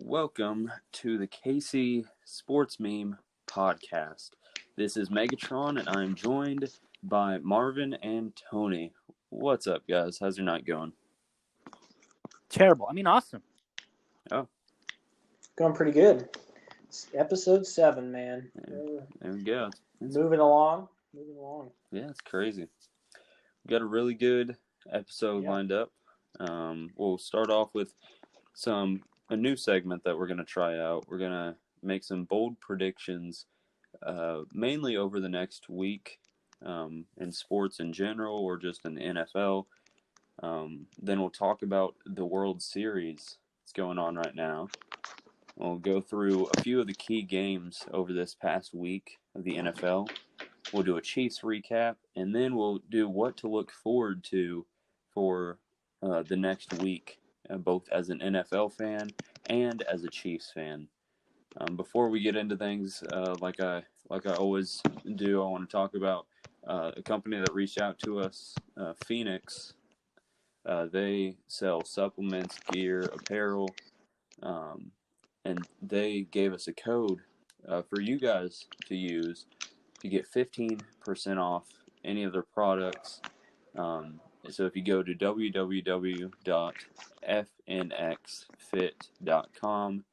Welcome to the KC Sports Meme Podcast. This is Megatron, and I'm joined by Marvin and Tony. What's up, guys? How's your night going? Terrible. Awesome. Oh. Going pretty good. It's episode 7, man. There we go. Moving along. Yeah, it's crazy. We got a really good episode lined up. We'll start off with a new segment that we're going to try out. We're going to make some bold predictions, mainly over the next week in sports in general or just in the NFL. Then we'll talk about the World Series that's going on right now. We'll go through a few of the key games over this past week of the NFL. We'll do a Chiefs recap, and then we'll do what to look forward to for the next week, both as an NFL fan and as a Chiefs fan. Before we get into things, like I always do, I want to talk about a company that reached out to us, Phoenix. They sell supplements, gear, apparel, and they gave us a code for you guys to use to get 15% off any of their products. So if you go to www.fnxfit.com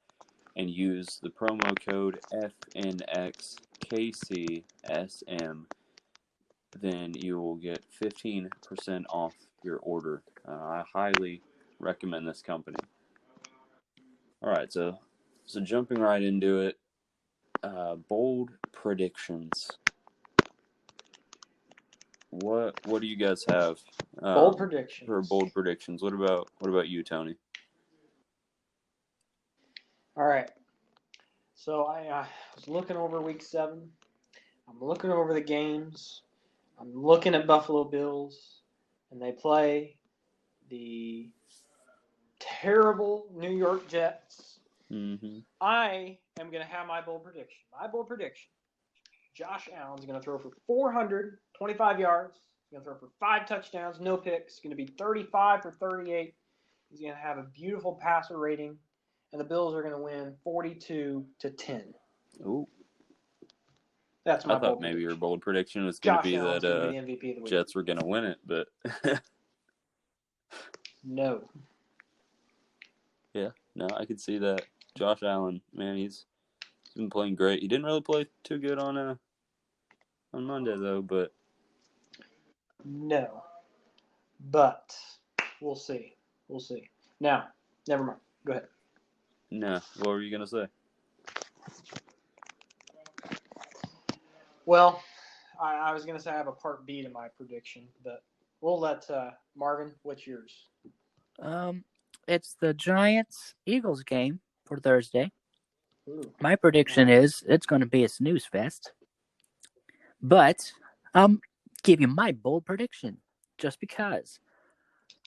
and use the promo code FNXKCSM, then you will get 15% off your order. I highly recommend this company. All right, so jumping right into it, bold predictions. What do you guys have? Bold predictions. For bold predictions. What about you, Tony? All right. So I was looking over week 7. I'm looking over the games. I'm looking at Buffalo Bills, and they play the terrible New York Jets. Mm-hmm. I am going to have my bold prediction. My bold prediction: Josh Allen's going to throw for 425 yards. He's going to throw for 5 touchdowns, no picks. He's going to be 35 for 38. He's going to have a beautiful passer rating, and the Bills are going to win 42-10. Ooh. That's my I thought maybe your bold prediction was going to be that the MVP of the week. Jets were going to win it, but no. Yeah, no, I could see that. Josh Allen, man, he's been playing great. He didn't really play too good on Monday though, but no. But we'll see. Now, never mind. Go ahead. No, what were you gonna say? Well, I was going to say I have a part B to my prediction, but we'll let Marvin, what's yours? It's the Giants-Eagles game for Thursday. Ooh. My prediction is it's going to be a snooze fest. But I'll give you my bold prediction just because.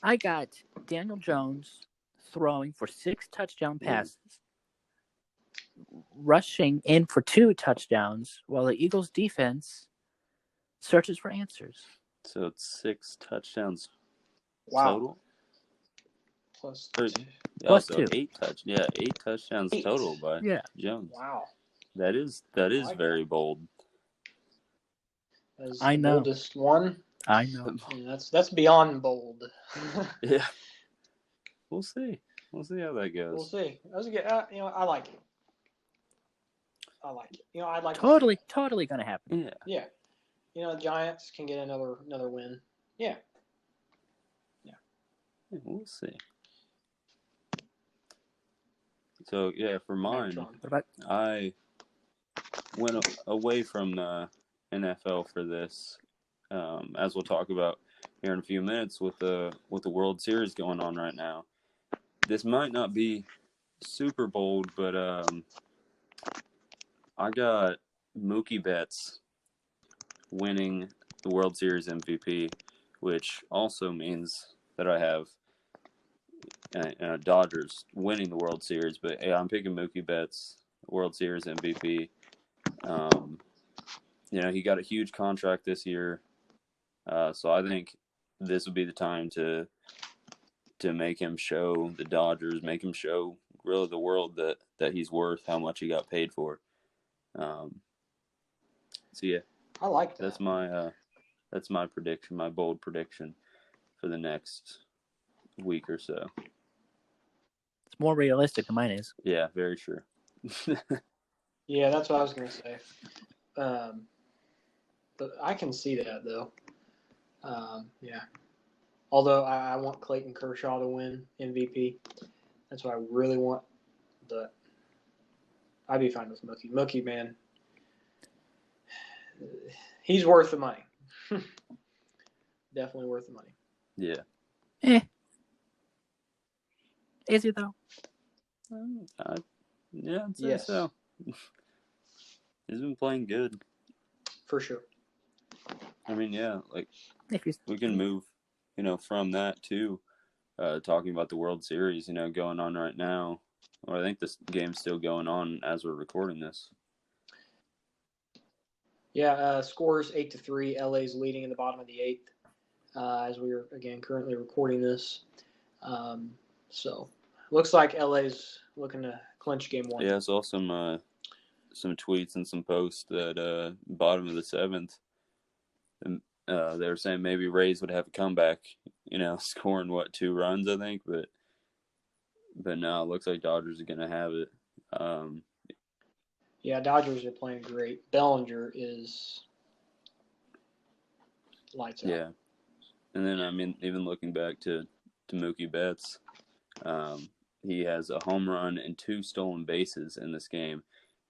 I got Daniel Jones throwing for 6 touchdown passes, rushing in for 2 touchdowns, while the Eagles defense searches for answers. So it's 6 touchdowns total? Plus 2. 8 touchdowns total by Jones. Wow. That is very bold. That's I the know. boldest one. I know. Yeah, that's beyond bold. Yeah. We'll see how that goes. We'll see. That was a good, I like it. I'd like Totally going to happen. Yeah. The Giants can get another win. Yeah. We'll see. So, for mine, I went away from the NFL for this, as we'll talk about here in a few minutes with the World Series going on right now. This might not be super bold, but I got Mookie Betts winning the World Series MVP, which also means that I have Dodgers winning the World Series. But I'm picking Mookie Betts, World Series MVP. He got a huge contract this year, so I think this would be the time to make him show the Dodgers, make him show really the world that he's worth, how much he got paid for. So yeah, I like that. That's my prediction, my bold prediction for the next week or so. It's more realistic than mine is. Yeah, very true. Yeah, that's what I was going to say. But I can see that, though. Yeah. Although I want Clayton Kershaw to win MVP. That's what I really want. But I'd be fine with Mookie. Mookie, man, he's worth the money. Definitely worth the money. Yeah. Is he, though? Yeah, I'd say Yes. so. He's been playing good. For sure. I mean, yeah, like If he's... we can move, from that to talking about the World Series, going on right now. Well, I think this game's still going on as we're recording this. Yeah, scores 8-3. LA's leading in the bottom of the eighth as we are, again, currently recording this. So looks like LA's looking to clinch game one. Yeah, I saw some tweets and some posts that bottom of the seventh, and they were saying maybe Rays would have a comeback, scoring 2 runs, I think, but no, it looks like Dodgers are gonna have it. Yeah, Dodgers are playing great. Bellinger is lights out. Yeah, and then I mean, even looking back to Mookie Betts, he has a home run and 2 stolen bases in this game,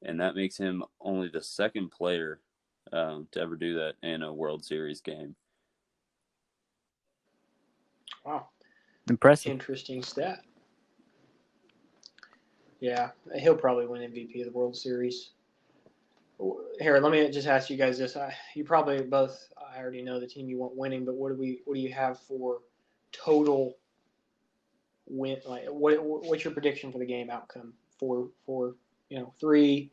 and that makes him only the second player to ever do that in a World Series game. Wow. Impressive. Interesting stat. Yeah, he'll probably win MVP of the World Series. Here, let me just ask you guys this. You probably both, I already know the team you want winning, but what do you have for total win? Like, what's your prediction for the game outcome for 3?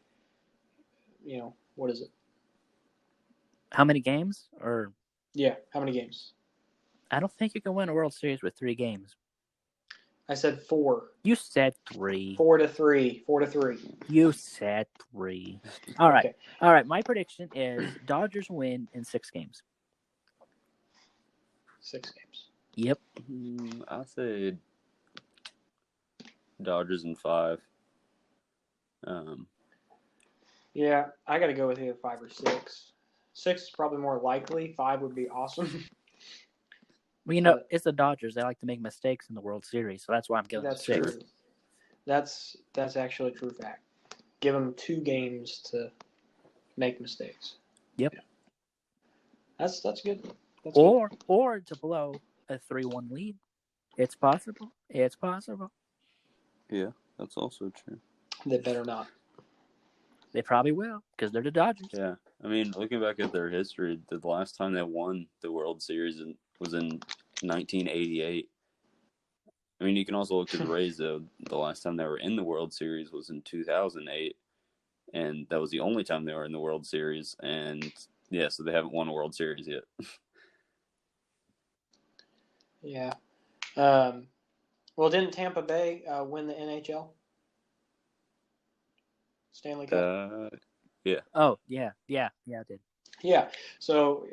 What is it? How many games? Or Yeah, how many games? I don't think you can win a World Series with 3 games. I said 4. You said 3. 4-3. 4-3. You said 3. All right. Okay. All right. My prediction is Dodgers win in 6 games. 6 games. Yep. I say Dodgers in 5. Yeah, I got to go with either 5 or 6. 6 is probably more likely. 5 would be awesome. Well, it's the Dodgers. They like to make mistakes in the World Series, so that's why I'm going with 6. True. That's actually a true fact. Give them 2 games to make mistakes. Yep. Yeah. That's good. That's or to blow a 3-1 lead. It's possible. It's possible. Yeah, that's also true. They better not. They probably will because they're the Dodgers. Yeah, I mean, looking back at their history, the last time they won the World Series was in 1988. I mean, you can also look at the Rays, though. The last time they were in the World Series was in 2008, and that was the only time they were in the World Series. And, yeah, so they haven't won a World Series yet. Yeah. Well, didn't Tampa Bay win the NHL? Stanley Cup? Yeah. Oh, yeah, it did. Yeah. So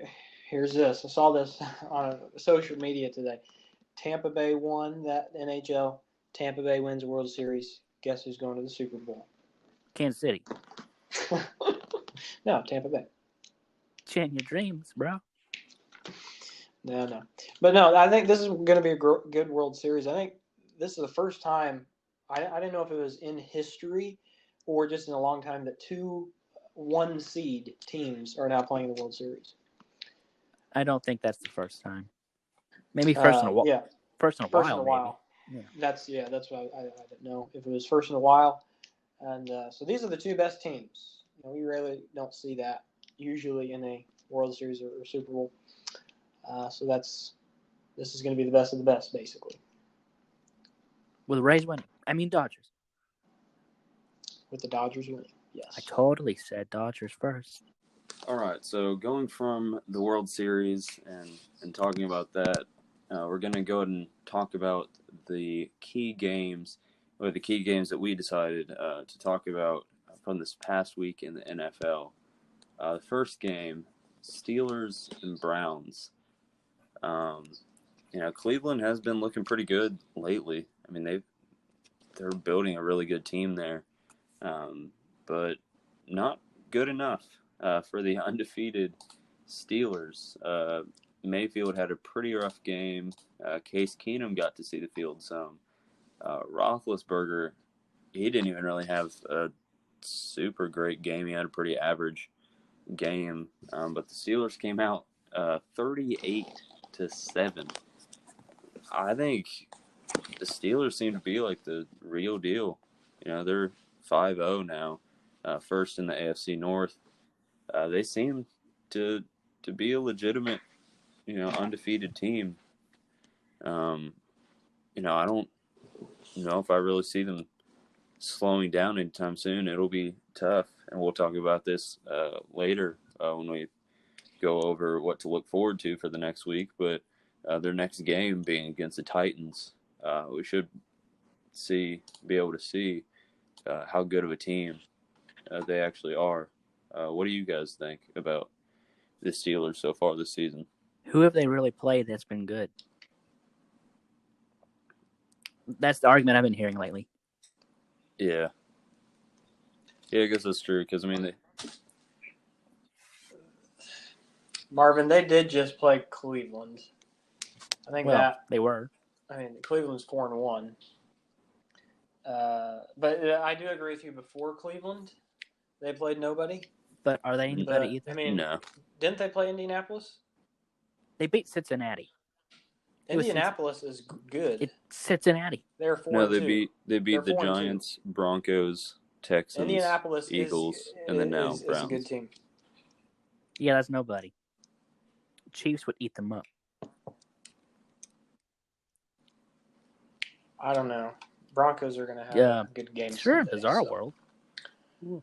here's this. I saw this on social media today. Tampa Bay won that NHL. Tampa Bay wins the World Series. Guess who's going to the Super Bowl? Kansas City. No, Tampa Bay. Chasing your dreams, bro. No. But no, I think this is going to be a good World Series. I think this is the first time, I didn't know if it was in history or just in a long time, that 2 1-seed teams are now playing the World Series. I don't think that's the first time. Maybe first in a while. Yeah. First in a while. Maybe. That's what I didn't know if it was first in a while. And so these are the 2 best teams. We really don't see that usually in a World Series or Super Bowl. So this is going to be the best of the best, basically. With the Rays winning. I mean Dodgers. With the Dodgers winning, yes. I totally said Dodgers first. All right, so going from the World Series and talking about that, we're going to go ahead and talk about the key games. or the key games that we decided to talk about from this past week in the NFL. The first game, Steelers and Browns. Cleveland has been looking pretty good lately. I mean, they're building a really good team there, but not good enough for the undefeated Steelers. Mayfield had a pretty rough game. Case Keenum got to see the field some. Roethlisberger, he didn't even really have a super great game. He had a pretty average game, but the Steelers came out 38-7. I think the Steelers seem to be like the real deal. They're 5-0 now, first in the AFC North. They seem to be a legitimate, undefeated team. I don't know if I really see them slowing down anytime soon. It'll be tough, and we'll talk about this later when we go over what to look forward to for the next week. But their next game being against the Titans, we should be able to see how good of a team they actually are. What do you guys think about the Steelers so far this season? Who have they really played that's been good? That's the argument I've been hearing lately. Yeah, I guess that's true because Marvin, they did just play Cleveland. I think they were. I mean, Cleveland's 4-1. But I do agree with you. Before Cleveland, they played nobody. But are they any good either? I mean, no. Didn't they play Indianapolis? They beat Cincinnati. Indianapolis is good. It's Cincinnati. They're 4-2. No, they beat the Giants, Broncos, Texans, Indianapolis Eagles, and then now Browns. Is a good team. Yeah, that's nobody. Chiefs would eat them up. I don't know. Broncos are going to have a good game. Sure, in bizarre world. No,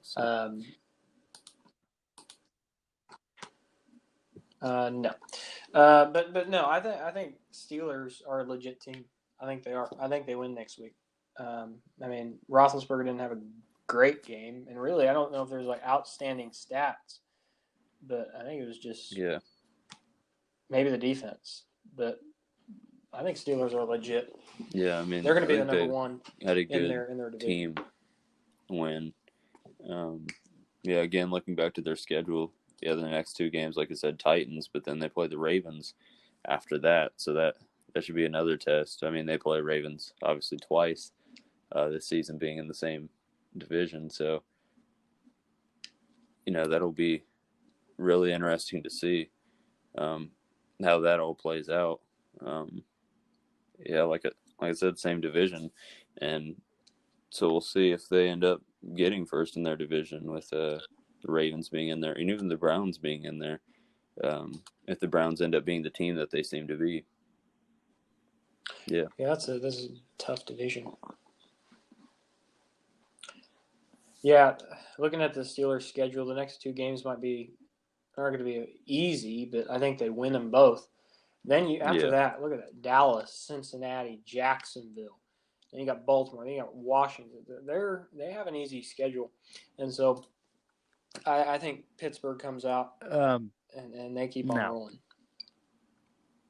but no. I think Steelers are a legit team. I think they are. I think they win next week. I mean, Roethlisberger didn't have a great game, and really, I don't know if there's like outstanding stats, but I think it was just maybe the defense. But I think Steelers are legit. Yeah, I mean, they're going to be the number one had a good in their division. team win. Again, looking back to their schedule, the next two games, like I said, Titans, but then they play the Ravens after that, so that should be another test. I mean, they play Ravens obviously twice this season, being in the same division, so that'll be really interesting to see how that all plays out. Like I said, same division, and so we'll see if they end up getting first in their division with the Ravens being in there, and even the Browns being in there. If the Browns end up being the team that they seem to be, this is a tough division. Yeah, looking at the Steelers' schedule, the next two games aren't going to be easy, but I think they win them both. Then after that, look at that: Dallas, Cincinnati, Jacksonville. Then you got Baltimore. Then you got Washington. They have an easy schedule, and so I think Pittsburgh comes out and they keep on rolling.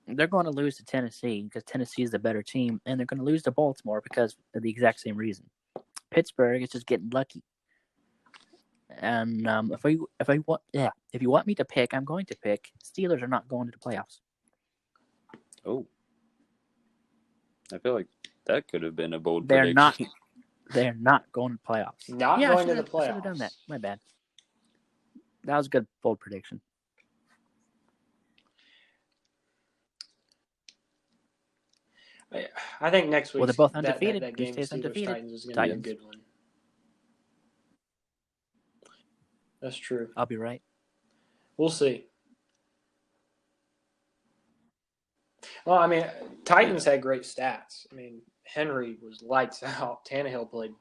They're going to lose to Tennessee because Tennessee is the better team, and they're going to lose to Baltimore because of the exact same reason. Pittsburgh is just getting lucky. And if you want me to pick, I'm going to pick Steelers are not going to the playoffs. Oh, I feel like that could have been a bold prediction. They're not going to the playoffs. Going to the playoffs. I should have done that. My bad. That was a good bold prediction. I think next week. Well, they're both undefeated. That game stays undefeated. Titans is going to be a good one. That's true. I'll be right. We'll see. Well, I mean, Titans had great stats. I mean, Henry was lights out. Tannehill played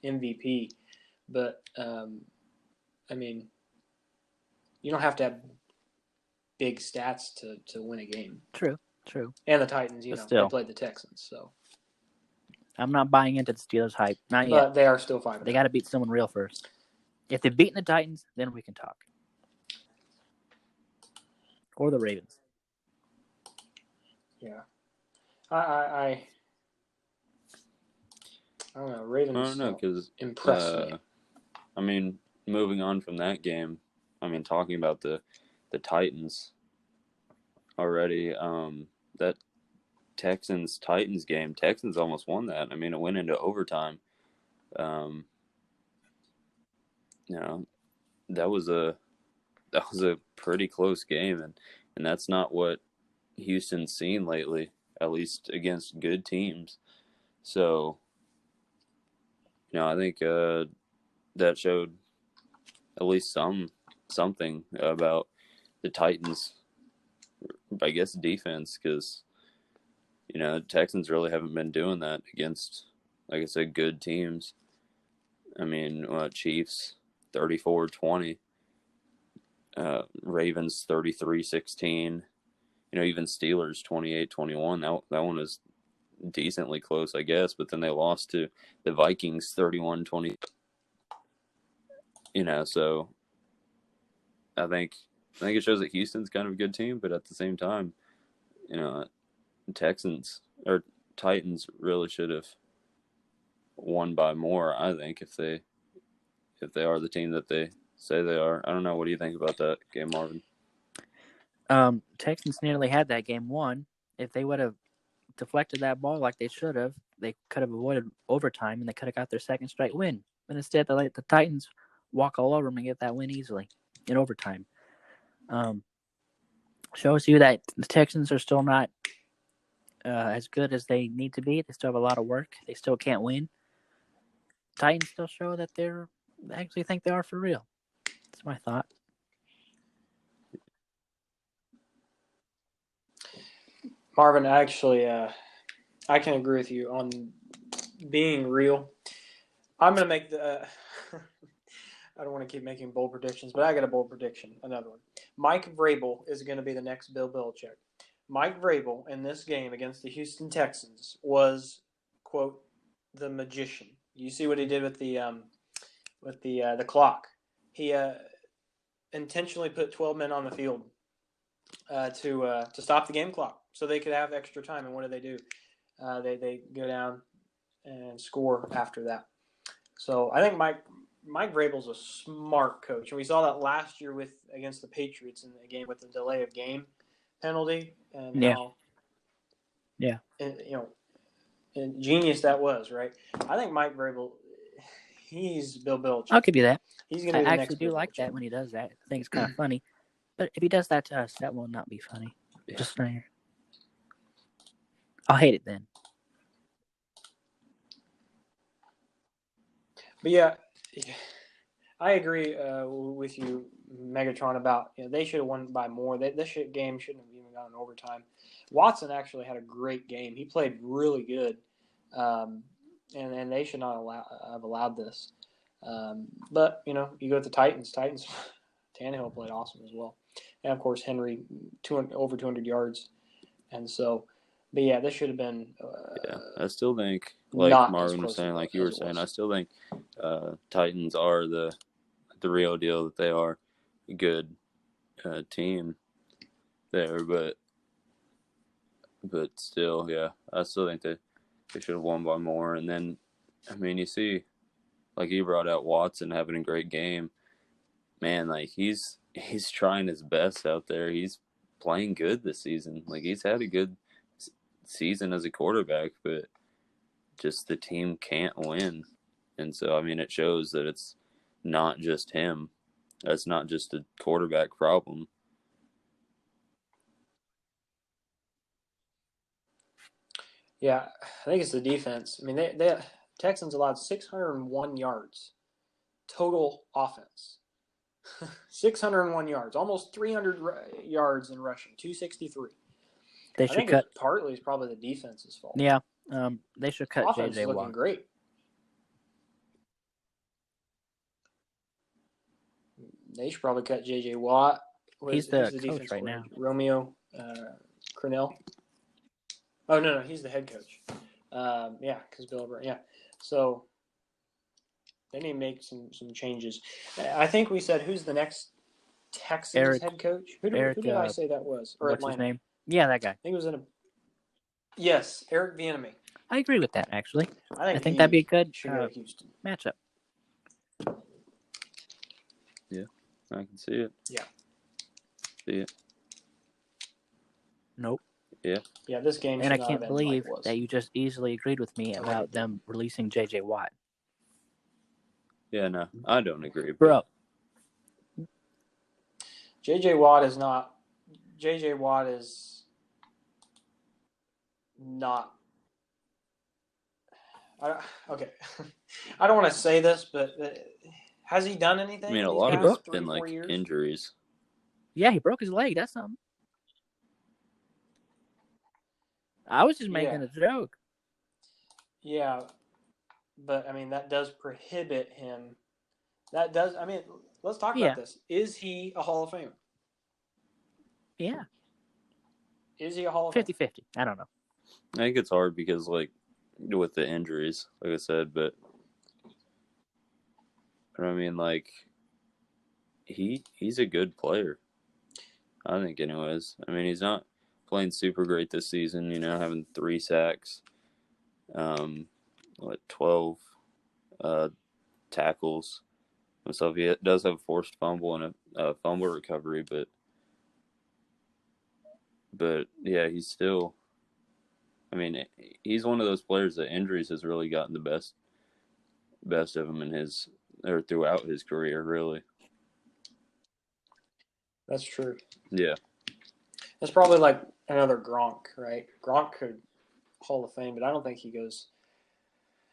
MVP. But, I mean, you don't have to have big stats to win a game. True. And the Titans, they played the Texans. So I'm not buying into the Steelers hype. Not yet. But they are still 5-0. They got to beat someone real first. If they've beaten the Titans, then we can talk. Or the Ravens. Yeah. I don't know. Ravens I don't know, because impressed me. I mean, moving on from that game, talking about the Titans already, that Texans-Titans game, Texans almost won that. It went into overtime. That was a pretty close game, and that's not what Houston's seen lately, at least against good teams. So, I think that showed at least something about the Titans, I guess, defense, because Texans really haven't been doing that against, like I said, good teams. Chiefs 34-20, Ravens 33-16, even Steelers 28-21. That one was decently close, I guess, but then they lost to the Vikings 31-20. So I think it shows that Houston's kind of a good team, but at the same time, Titans really should have won by more, I think, if they are the team that they say they are. I don't know. What do you think about that game, Marvin? Texans nearly had that game won. If they would have deflected that ball like they should have, they could have avoided overtime and they could have got their second straight win. But instead, they let the Titans walk all over them and get that win easily in overtime. Shows you that the Texans are still not as good as they need to be. They still have a lot of work. They still can't win. Titans still show that I actually think they are for real. That's my thought. Marvin, actually, I can agree with you on being real. I'm going to make the I don't want to keep making bold predictions, but I got a bold prediction, another one. Mike Vrabel is going to be the next Bill Belichick. Mike Vrabel in this game against the Houston Texans was, quote, the magician. You see what he did with the clock. He intentionally put 12 men on the field to stop the game clock so they could have extra time. And what do? They go down and score after that. So I think Mike Vrabel's a smart coach, and we saw that last year against the Patriots in the game with the delay of game penalty, and and genius that was, right? I think Mike Vrabel, he's Bill Belichick. I'll give you that. He's going to be the I next actually do Bill like Belichick. that when he does that. I think it's kind of funny. But if he does that to us, that will not be funny. Yeah. Just saying. I'll hate it then. But yeah, I agree with you, Megatron, about they should have won by more. This game shouldn't have even gone in overtime. Watson actually had a great game. He played really good, and they should not have allowed this. But you go with the Titans. Tannehill played awesome as well, and of course Henry over 200 yards, and so. But yeah, this should have been. I still think, like Marvin was saying, like you were saying, I still think Titans are the real deal. That they are a good team there, but still, yeah, I still think they should have won by more. And then, you see, like you brought out Watson having a great game. Man, like he's trying his best out there. He's playing good this season. Like he's had a good season as a quarterback, but just the team can't win. And so, it shows that it's not just him. That's not just a quarterback problem. Yeah, I think it's the defense. They Texans allowed 601 yards total offense. 601 yards, almost 300 yards in rushing, 263. They should cut. Partly it's probably the defense's fault. Yeah, they should cut Offense J.J. is looking Watt. great. They should probably cut J.J. Watt. He's the coach right now. Romeo Crennel. Oh, no, he's the head coach. Because Bill O'Brien. Yeah, so they need to make some changes. I think we said who's the next Texans head coach? Who did I say that was? Or what's Atlanta? his name? Yeah, that guy. I think it was Yes, Eric Bieniemy. I agree with that, actually. I think that'd be a good should go to Houston matchup. Yeah, I can see it. Yeah. See it. Nope. Yeah. Yeah, this game. And I can't believe that you just easily agreed with me about them releasing J.J. Watt. Yeah, no, I don't agree, bro. J.J. Watt is not. J.J. Watt is not. Okay, I don't want to say this, but has he done anything? I mean, a in lot these of it's past been 3-4 like years? injuries. Yeah, he broke his leg. That's something. I was just making a joke. Yeah, but I mean that does prohibit him. That does. I mean, let's talk about this. Is he a Hall of Famer? Yeah. Is he a Hall of 50-50. I don't know. I think it's hard because, like, with the injuries, like I said, but I mean, like, he's a good player. I think, anyways. I mean, he's not playing super great this season. You know, having 3 sacks, 12 tackles. So he does have a forced fumble and a fumble recovery, but yeah, he's still. I mean, he's one of those players that injuries has really gotten the best of him throughout his career, really. That's true. Yeah. That's probably like another Gronk, right? Gronk could Hall of Fame, but I don't think he goes.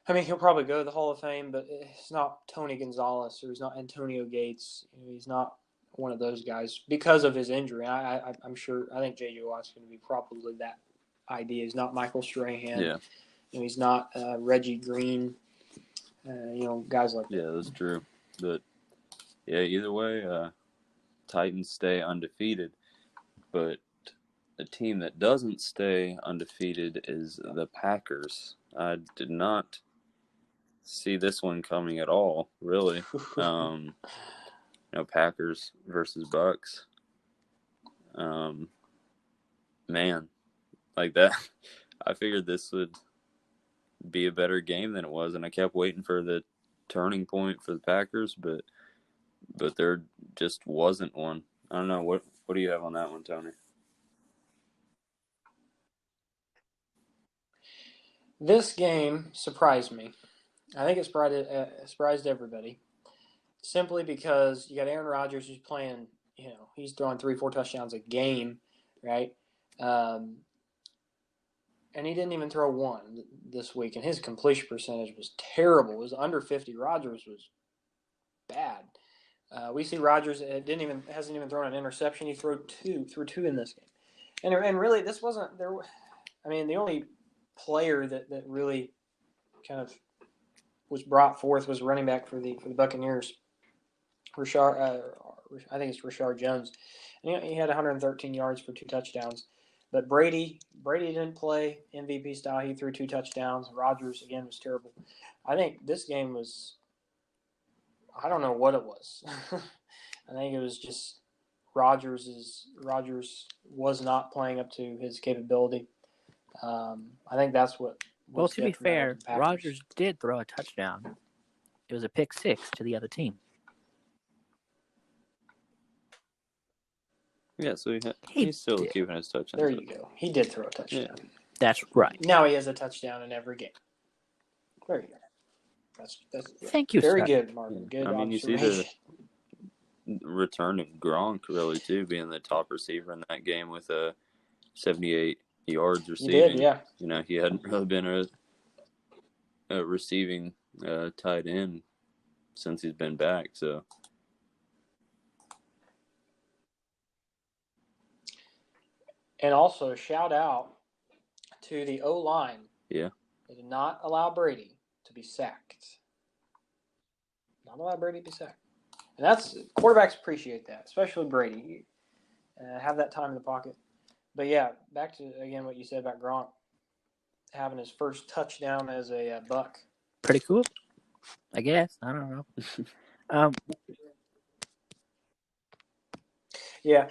I mean, he'll probably go to the Hall of Fame, but it's not Tony Gonzalez or he's not Antonio Gates. He's not one of those guys because of his injury. I'm sure. I think J.J. Watt's going to be probably that idea. He's not Michael Strahan. Yeah. He's not Reggie Green. Guys like that. Yeah, that's true. But yeah, either way, Titans stay undefeated. But the team that doesn't stay undefeated is the Packers. I did not see this one coming at all, really. Packers versus Bucks. Man, like that. I figured this would be a better game than it was, and I kept waiting for the turning point for the Packers, but there just wasn't one. I don't know. What do you have on that one, Tony? This game surprised me. I think it surprised everybody. Simply because you got Aaron Rodgers who's playing, he's throwing 3-4 touchdowns a game, right? And he didn't even throw one this week, and his completion percentage was terrible. It was under 50. Rodgers was bad. We see Rodgers hasn't even thrown an interception. He threw two in this game, and really this wasn't there. I mean, the only player that really kind of was brought forth was running back for the Buccaneers. I think it's Rashard Jones. And he had 113 yards for 2 touchdowns. But Brady didn't play MVP style. He threw 2 touchdowns. Rodgers, again, was terrible. I think this game was – I don't know what it was. I think it was just Rodgers was not playing up to his capability. I think that's what – Well, to be fair, Rodgers did throw a touchdown. It was a pick 6 to the other team. Yeah, so he's still keeping his touchdown. There you go. He did throw a touchdown. Yeah. That's right. Now he has a touchdown in every game. There you go. That's Thank you, very sir. good, Marvin. Good observation. You see the return of Gronk, really, too, being the top receiver in that game with 78 yards receiving. He did, yeah. He hadn't really been a receiving tight end since he's been back, so. And also, shout out to the O-line. Yeah. They did not allow Brady to be sacked. Not allow Brady to be sacked. And quarterbacks appreciate that, especially Brady. Have that time in the pocket. But yeah, back to, again, what you said about Gronk. having his first touchdown as a Buck. Pretty cool, I guess. I don't know. Yeah.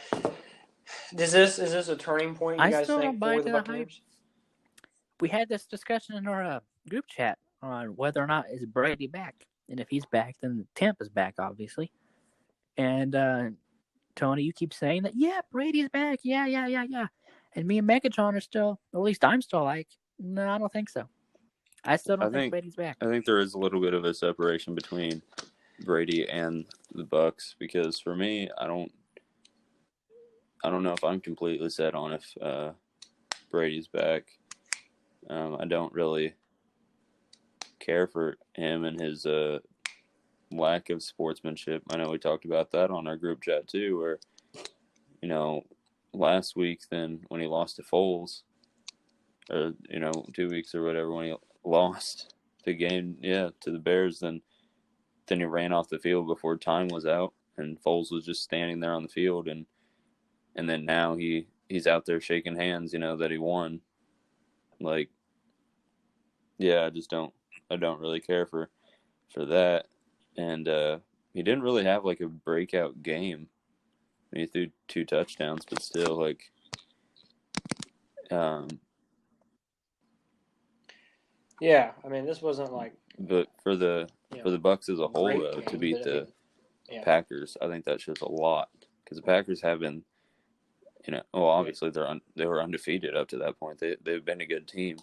Is this a turning point, you I guys still don't think, buy for the the hype. Buccaneers? We had this discussion in our group chat on whether or not is Brady back, and if he's back, then Tampa's back, obviously. And Tony, you keep saying that, yeah, Brady's back, yeah. And me and Megatron are still, or at least I'm still like, no, I don't think so. I still don't think Brady's back. I think there is a little bit of a separation between Brady and the Bucks because for me, I don't know if I'm completely set on if Brady's back. I don't really care for him and his lack of sportsmanship. I know we talked about that on our group chat too, where last week then when he lost to Foles, or 2 weeks or whatever when he lost the game, to the Bears, then he ran off the field before time was out, and Foles was just standing there on the field, and then now he's out there shaking hands, that he won. Like, yeah, I don't really care for that, and he didn't really have like a breakout game. I mean, he threw 2 touchdowns, but still, like, yeah, I mean, this wasn't like. But for the Bucks as a whole, though, to beat the Packers, I think that shows a lot because the Packers have been, obviously they were undefeated up to that point. They've been a good team,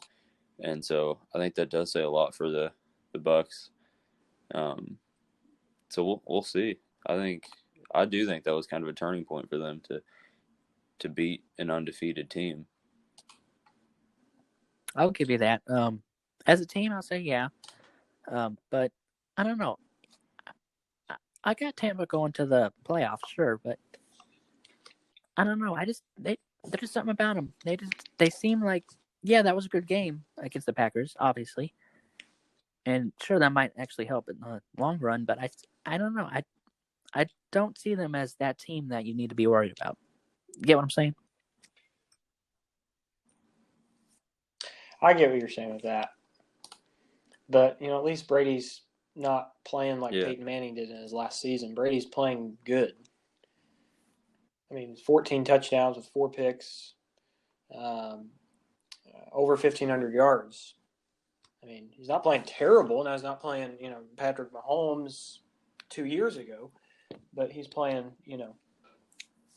and so I think that does say a lot for the Bucks. So we'll see. I do think that was kind of a turning point for them to beat an undefeated team. I'll give you that. As a team, I'll say yeah. But I don't know. I got Tampa going to the playoffs, sure, but I don't know. There's just something about them. They seem like, yeah, that was a good game against the Packers, obviously, and sure that might actually help in the long run. But I don't know. I don't see them as that team that you need to be worried about. Get what I'm saying? I get what you're saying with that, but at least Brady's not playing like Peyton Manning did in his last season. Brady's playing good. I mean, 14 touchdowns with 4 picks, over 1,500 yards. I mean, he's not playing terrible. Now he's not playing, Patrick Mahomes 2 years ago, but he's playing,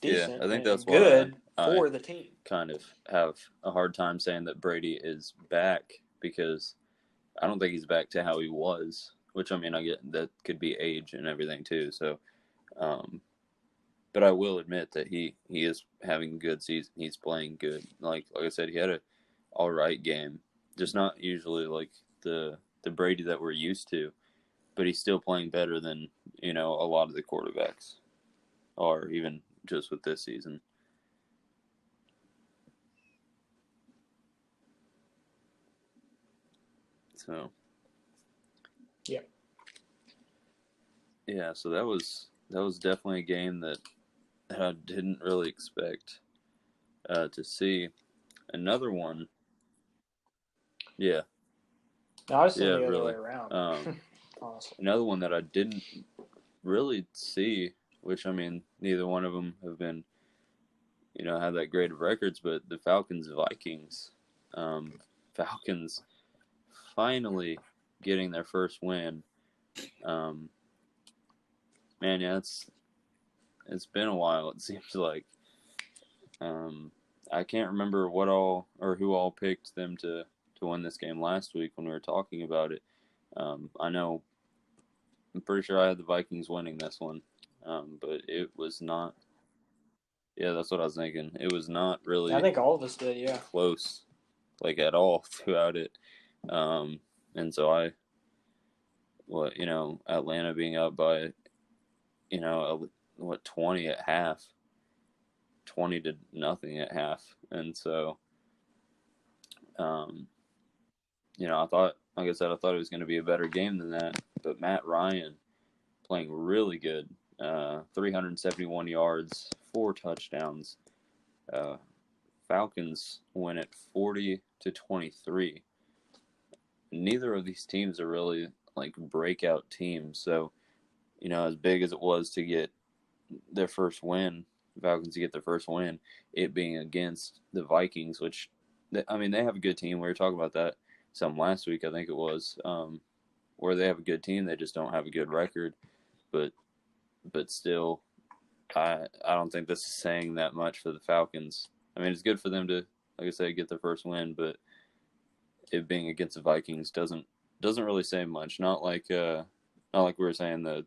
decent. Yeah, I think that's good for the team. Kind of have a hard time saying that Brady is back because I don't think he's back to how he was. Which, I mean, I get that could be age and everything too. So, but I will admit that he is having a good season. He's playing good. Like I said, he had a all right game. Just not usually like the Brady that we're used to. But he's still playing better than, a lot of the quarterbacks are, even just with this season. So. Yep. Yeah, so that was definitely a game that I didn't really expect to see. Another one. Yeah. No, I was thinking the other way around. Honestly. Another one that I didn't really see, which, I mean, neither one of them have been, have that great of records, but the Falcons-Vikings. Falcons finally getting their first win. Man, yeah, it's been a while, it seems like. I can't remember who all picked them to win this game last week when we were talking about it. I'm pretty sure I had the Vikings winning this one, but it was not. Yeah, that's what I was thinking. It was not really. I think all of us did, yeah. Close, like at all throughout it, and so Atlanta being up by, 20 at half. 20-0 at half, and so, I thought, like I said, I thought it was going to be a better game than that. But Matt Ryan playing really good, 371 yards, 4 touchdowns, Falcons win at 40-23. Neither of these teams are really like breakout teams. So, as big as it was to get their first win, Falcons to get their first win, it being against the Vikings, which, they have a good team. We were talking about that some last week, I think it was, where they have a good team. They just don't have a good record. But still, I don't think this is saying that much for the Falcons. It's good for them to, like I say, get their first win, but it being against the Vikings doesn't really say much. Not like we were saying the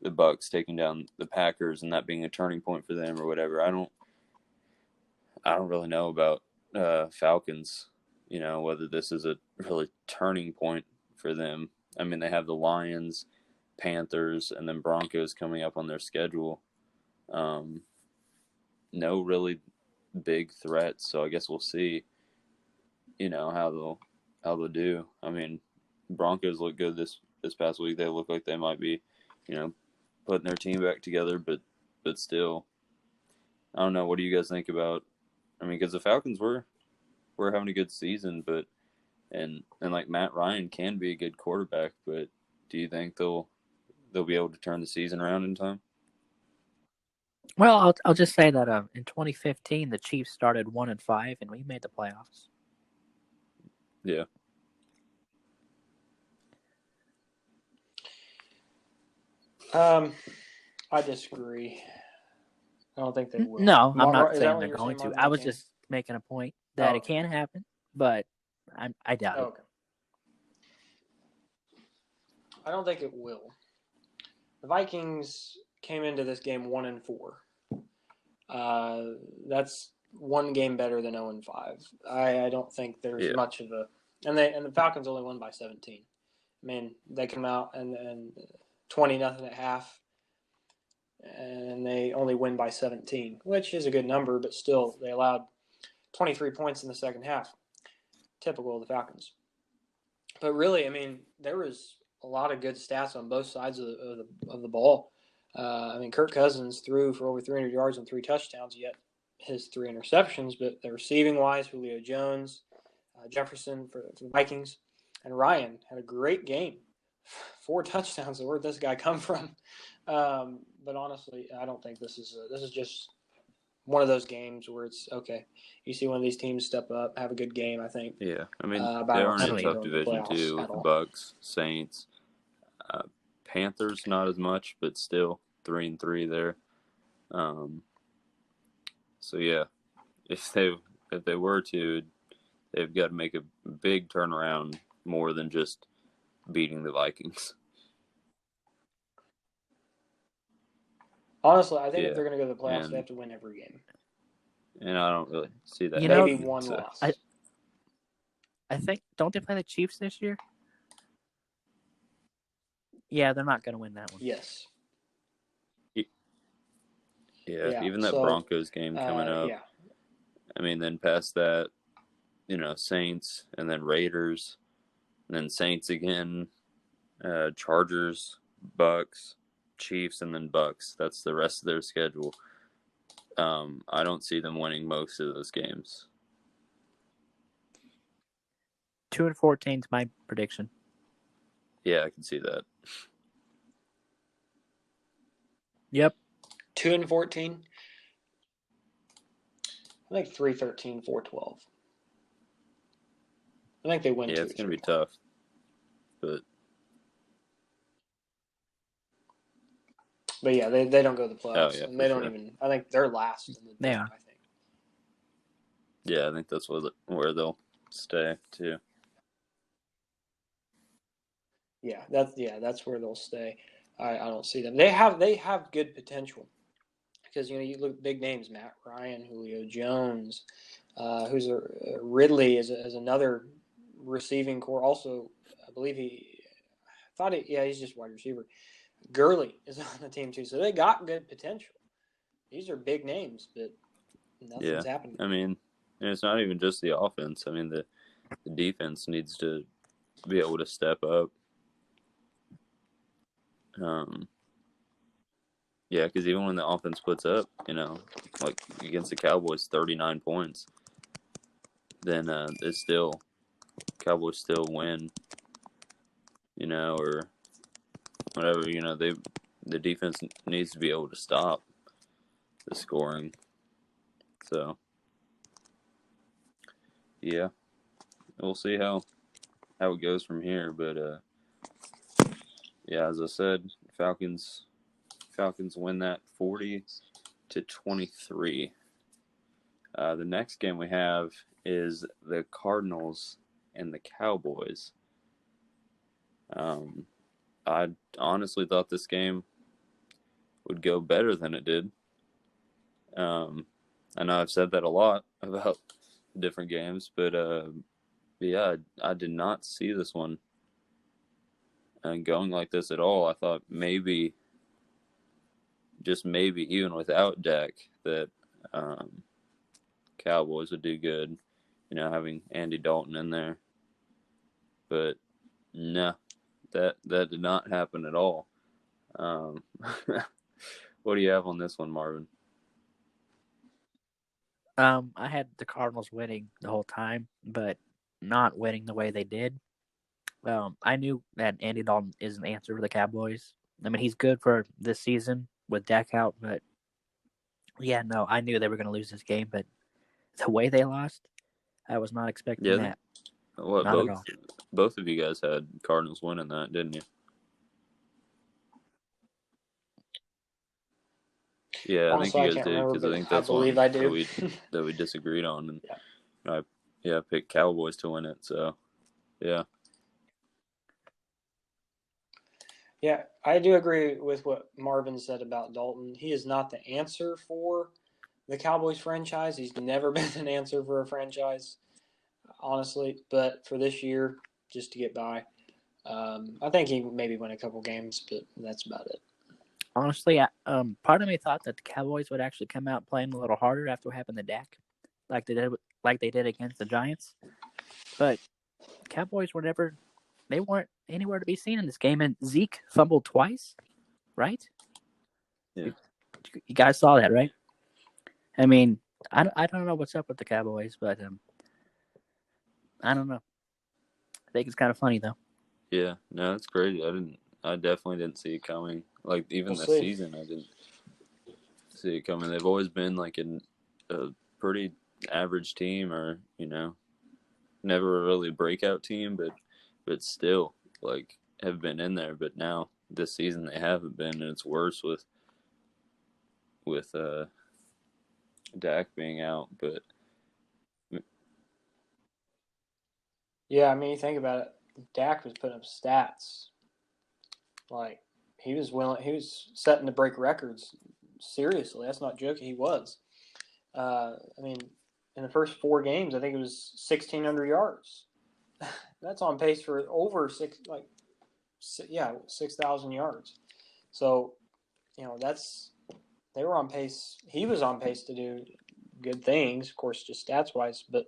Bucs taking down the Packers and that being a turning point for them or whatever. I don't really know about Falcons. Whether this is a really turning point for them. They have the Lions, Panthers, and then Broncos coming up on their schedule. No really big threats, so I guess we'll see. How they'll do. Broncos look good this past week. They look like they might be, putting their team back together, but still, I don't know. What do you guys think about? Because the Falcons were having a good season, but and like Matt Ryan can be a good quarterback, but do you think they'll be able to turn the season around in time? Well, I'll just say that in 2015 the Chiefs started 1-5 and we made the playoffs. Yeah. I disagree. I don't think they will. No, I'm not saying they're going to. I was just making a point that it can happen, but I doubt it. Okay. I don't think it will. The Vikings came into this game 1-4. That's one game better than 0-5. I don't think there's much of a, and the Falcons only won by 17. They come out and 20-0 at half, and they only win by 17, which is a good number, but still they allowed 23 points in the second half. Typical of the Falcons. But really, there was a lot of good stats on both sides of the ball. Kirk Cousins threw for over 300 yards and 3 touchdowns, yet his 3 interceptions. But the receiving wise, Julio Jones, Jefferson for the Vikings, and Ryan had a great game. 4 touchdowns. Where'd this guy come from? But honestly, I don't think this is just one of those games where it's okay. You see one of these teams step up, have a good game. I think. Yeah, they are in a tough division too with the Bucs, Saints, Panthers. Not as much, but still 3-3 there. So yeah, if they were to, they've got to make a big turnaround more than just beating the Vikings. Honestly, I think if they're going to go to the playoffs, they have to win every game. And I don't really see that. Maybe one loss. I think, don't they play the Chiefs this year? Yeah, they're not going to win that one. Yes. Yeah, even that Broncos game coming up. Yeah. Then past that, Saints, and then Raiders, and then Saints again, Chargers, Bucks, Chiefs, and then Bucks. That's the rest of their schedule. I don't see them winning most of those games. 2-14 is my prediction. Yeah, I can see that. Yep. 2-14. I think 3-13, 4-12. I think they win. Yeah, it's going to be tough, but yeah, they don't go to the playoffs. And they don't even. I think they're last in the division. They are. I think. Yeah, I think that's where they'll stay too. Yeah, that's where they'll stay. I don't see them. They have good potential because you look at big names: Matt Ryan, Julio Jones, who's Ridley is another receiving core. Also, I believe he's just wide receiver. Gurley is on the team too, so they got good potential. These are big names, but nothing's happening. And it's not even just the offense. The defense needs to be able to step up. Because even when the offense puts up, like against the Cowboys, 39 points, then it's still Cowboys still win, or whatever. The defense needs to be able to stop the scoring. So yeah, we'll see how it goes from here. But yeah, as I said, Falcons win that 40-23. The next game we have is the Cardinals and the Cowboys. I honestly thought this game would go better than it did. I know I've said that a lot about different games, but yeah, I did not see this one going like this at all. I thought maybe, just maybe, even without Dak, that Cowboys would do good, having Andy Dalton in there. But no, that did not happen at all. What do you have on this one, Marvin? I had the Cardinals winning the whole time, but not winning the way they did. I knew that Andy Dalton is an answer for the Cowboys. I mean, he's good for this season with Dak out, but yeah, no, I knew they were going to lose this game, but the way they lost, I was not expecting that. What, not at all. Both of you guys had Cardinals winning that, didn't you? Yeah, Honestly, I think you guys did, because I think that's one that we disagreed on, and I picked Cowboys to win it. So yeah. Yeah, I do agree with what Marvin said about Dalton. He is not the answer for the Cowboys franchise. He's never been an answer for a franchise, honestly. But for this year, just to get by, I think he maybe win a couple games, but that's about it. Honestly, part of me thought that the Cowboys would actually come out playing a little harder after what happened to Dak, like they did against the Giants. But Cowboys they weren't anywhere to be seen in this game, and Zeke fumbled twice, right? Yeah. You guys saw that, right? I mean, I don't know what's up with the Cowboys, but I don't know. I think it's kind of funny though. Yeah, no, that's crazy. I definitely didn't see it coming. Like even this season, I didn't see it coming. They've always been like a pretty average team, or never really a breakout team, but still like have been in there. But now this season they haven't been, and it's worse with Dak being out. But yeah, I mean, you think about it. Dak was putting up stats like he was setting to break records. Seriously, that's not joking. He was. I mean, in the first 4 games, I think it was 1,600 yards. That's on pace for over 6,000 yards. So, they were on pace. He was on pace to do good things, of course, just stats wise. But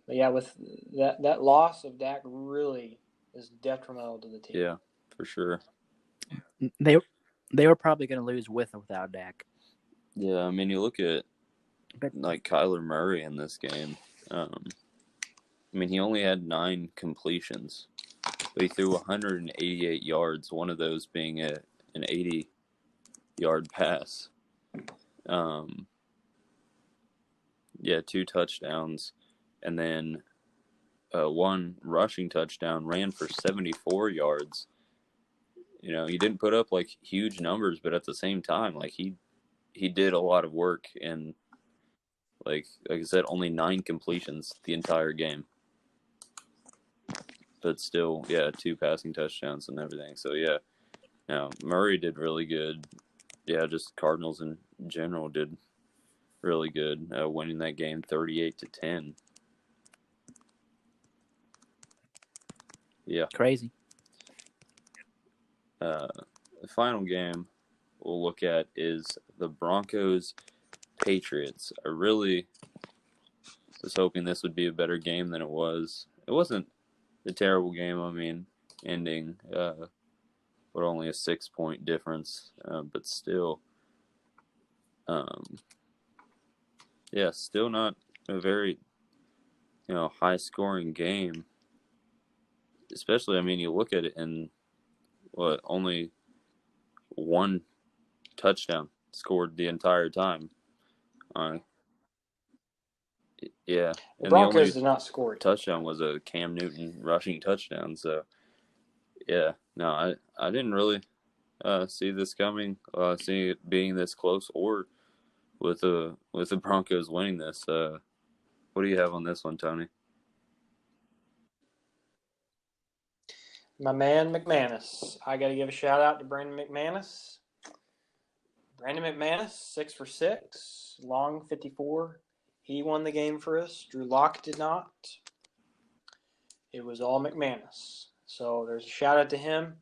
yeah, with that loss of Dak really is detrimental to the team. Yeah, for sure. They were probably going to lose with or without Dak. Yeah, I mean, you look at like Kyler Murray in this game. I mean, he only had 9 completions, but he threw 188 yards. One of those being an 80-yard pass. Yeah, 2 touchdowns, and then 1 rushing touchdown. Ran for 74 yards. He didn't put up like huge numbers, but at the same time, like he did a lot of work, and like I said, only 9 completions the entire game. But still, yeah, 2 passing touchdowns and everything. So yeah, Murray did really good. Yeah, just Cardinals in general did really good, winning that game 38-10. Yeah, crazy. The final game we'll look at is the Broncos Patriots. I really was hoping this would be a better game than it was. It wasn't a terrible game. I mean, ending with only a 6-point difference, but still, yeah, still not a very high-scoring game. Especially, I mean, you look at it and only one touchdown scored the entire time. Yeah, The and the Broncos only did not score it. touchdown was a Cam Newton rushing touchdown. So, yeah, no, I didn't really see this coming. See it being this close, or with the Broncos winning this. What do you have on this one, Tony? My man McManus. I got to give a shout out to Brandon McManus. Brandon McManus, 6 for 6, long 54. He won the game for us. Drew Lock did not. It was all McManus. So there's a shout out to him.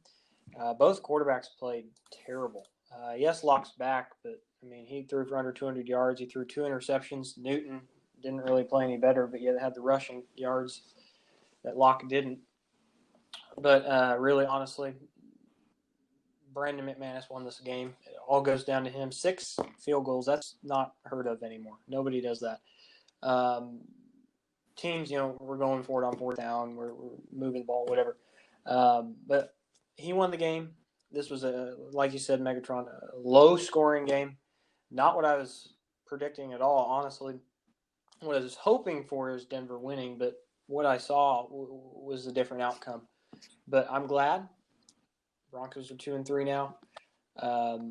Both quarterbacks played terrible. Yes, Lock's back, but I mean, he threw for under 200 yards. He threw 2 interceptions. Newton didn't really play any better, but yet had the rushing yards that Lock didn't. But really, honestly, Brandon McManus won this game. It all goes down to him. 6 field goals. That's not heard of anymore. Nobody does that. Teams, we're going for it on 4th down. We're moving the ball, whatever. But he won the game. This was, like you said, Megatron, a low-scoring game. Not what I was predicting at all, honestly. What I was hoping for is Denver winning, but what I saw was a different outcome. But I'm glad. Broncos are 2-3 now. But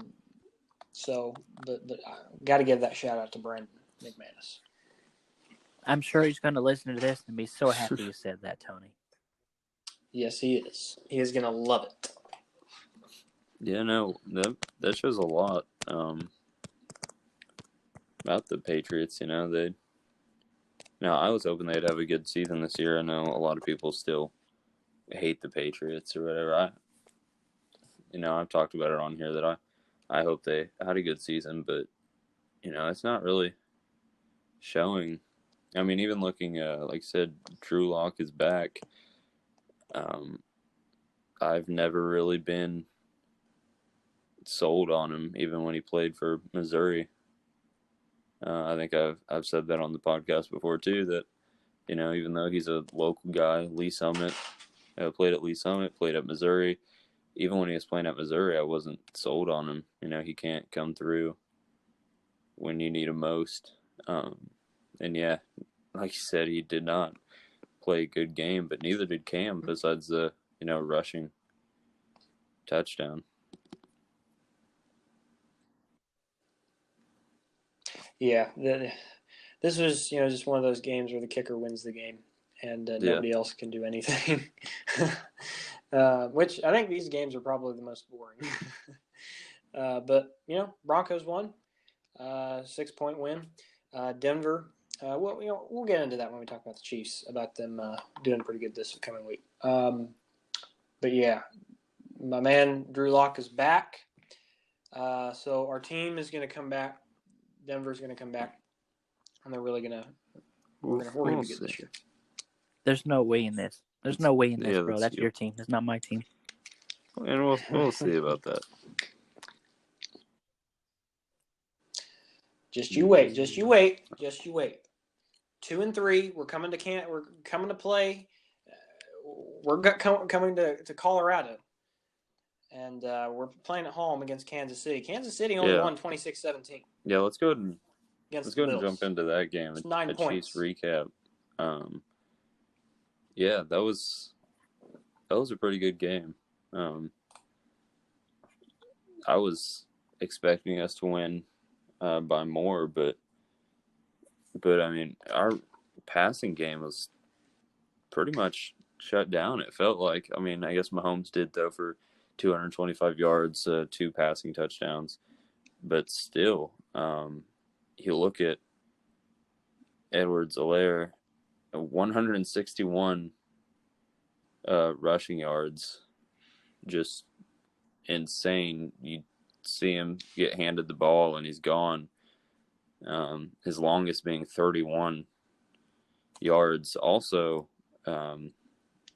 I got to give that shout out to Brandon McManus. I'm sure he's going to listen to this and be so happy you said that, Tony. Yes, he is. He is going to love it. Yeah, no, that shows a lot about the Patriots. I was hoping they'd have a good season this year. I know a lot of people still hate the Patriots or whatever. I've talked about it on here that I hope they had a good season, but it's not really showing. I mean, even looking, like I said, Drew Lock is back. I've never really been sold on him, even when he played for Missouri. I think I've said that on the podcast before too. That even though he's a local guy, Lee Summit, played at Lee Summit, played at Missouri. Even when he was playing at Missouri, I wasn't sold on him. He can't come through when you need him most. And yeah, like you said, he did not play a good game, but neither did Cam, besides the rushing touchdown. Yeah, this was just one of those games where the kicker wins the game, and nobody else can do anything. Which I think these games are probably the most boring. But Broncos won, 6-point win. Denver. We'll get into that when we talk about the Chiefs, about them doing pretty good this coming week. But yeah, my man Drew Lock is back. So our team is going to come back. Denver's going to come back, and they're really going to we're going to be good this year. There's no way in this. There's no way in this, bro. That's your team. That's not my team. And we'll see about that. Just you wait. 2-3. We're coming to We're coming to play. We're coming to Colorado, and we're playing at home against Kansas City. Kansas City only won 26-17. Yeah, let's go ahead and jump into that game. It's 9 points. Chiefs recap. Yeah, that was a pretty good game. I was expecting us to win by more, but I mean, our passing game was pretty much shut down. It felt like. I mean, I guess Mahomes did throw for 225 yards, 2 passing touchdowns, but still, you look at Edwards-Helaire, 161 rushing yards, just insane. You see him get handed the ball and he's gone. His longest being 31 yards. Also, I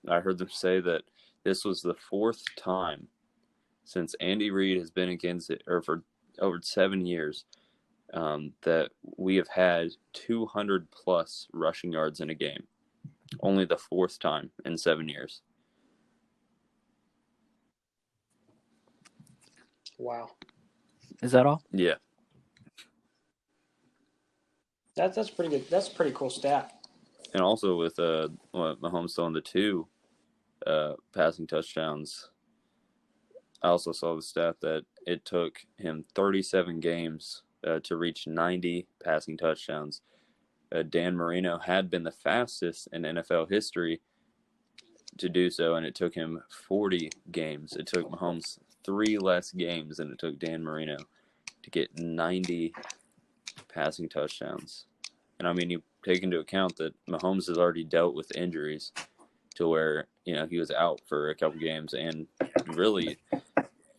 heard them say that this was the 4th time since Andy Reid has been against it, or for over 7 years, that we have had 200 plus rushing yards in a game. Only the fourth time in 7 years. Wow. Is that all? Yeah. That's pretty good. That's a pretty cool stat. And also with Mahomes throwing the 2 passing touchdowns, I also saw the stat that it took him 37 games to reach 90 passing touchdowns. Dan Marino had been the fastest in NFL history to do so, and it took him 40 games. It took Mahomes 3 less games than it took Dan Marino to get 90 passing touchdowns. And I mean, you take into account that Mahomes has already dealt with injuries to where, he was out for a couple games and really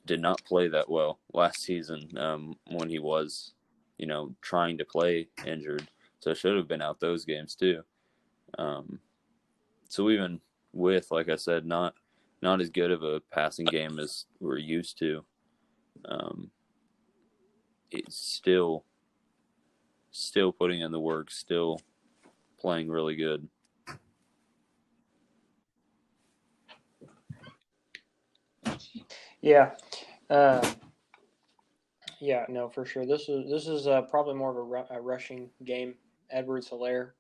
did not play that well last season when he was, trying to play injured. So should have been out those games too. So even with, like I said, not as good of a passing game as we're used to, it's still putting in the work, still playing really good. Yeah. Yeah, no, for sure. This is probably more of a rushing game. Edwards-Helaire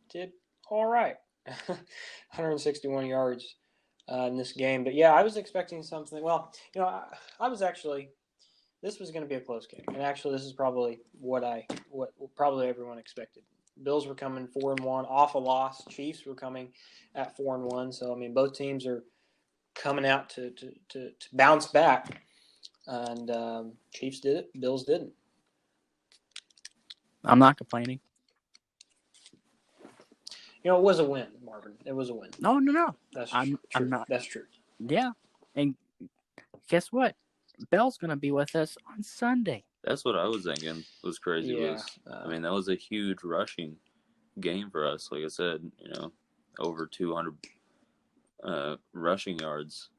did all right, 161 yards in this game. But yeah, I was expecting something. Well, I was actually. This was going to be a close game, and actually, this is probably what probably everyone expected. Bills were coming 4-1 off a loss. Chiefs were coming at 4-1. So I mean, both teams are coming out to bounce back. And Chiefs did it. Bills didn't. I'm not complaining. It was a win, Marvin. It was a win. No. I'm not. That's true. Yeah. And guess what? Bell's going to be with us on Sunday. That's what I was thinking was crazy. Yeah. That was a huge rushing game for us. Like I said, over 200 rushing yards.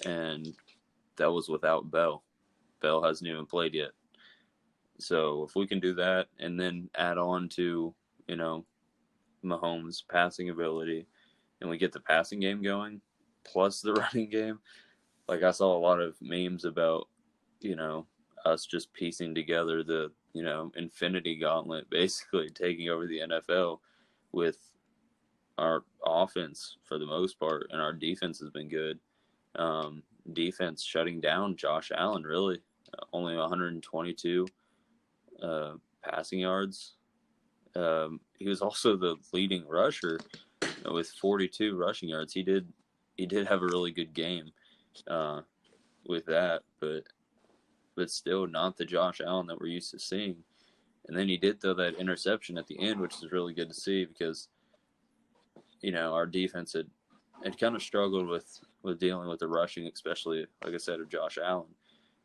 And that was without Bell. Bell hasn't even played yet. So if we can do that and then add on to, Mahomes' passing ability, and we get the passing game going, plus the running game, like I saw a lot of memes about, us just piecing together the, infinity gauntlet, basically taking over the NFL with our offense for the most part, and our defense has been good. Defense shutting down Josh Allen, really. Only 122 passing yards. He was also the leading rusher with 42 rushing yards. He did have a really good game with that, but still not the Josh Allen that we're used to seeing. And then he did throw that interception at the end, which is really good to see because, our defense had kind of struggled with dealing with the rushing, especially, like I said, of Josh Allen.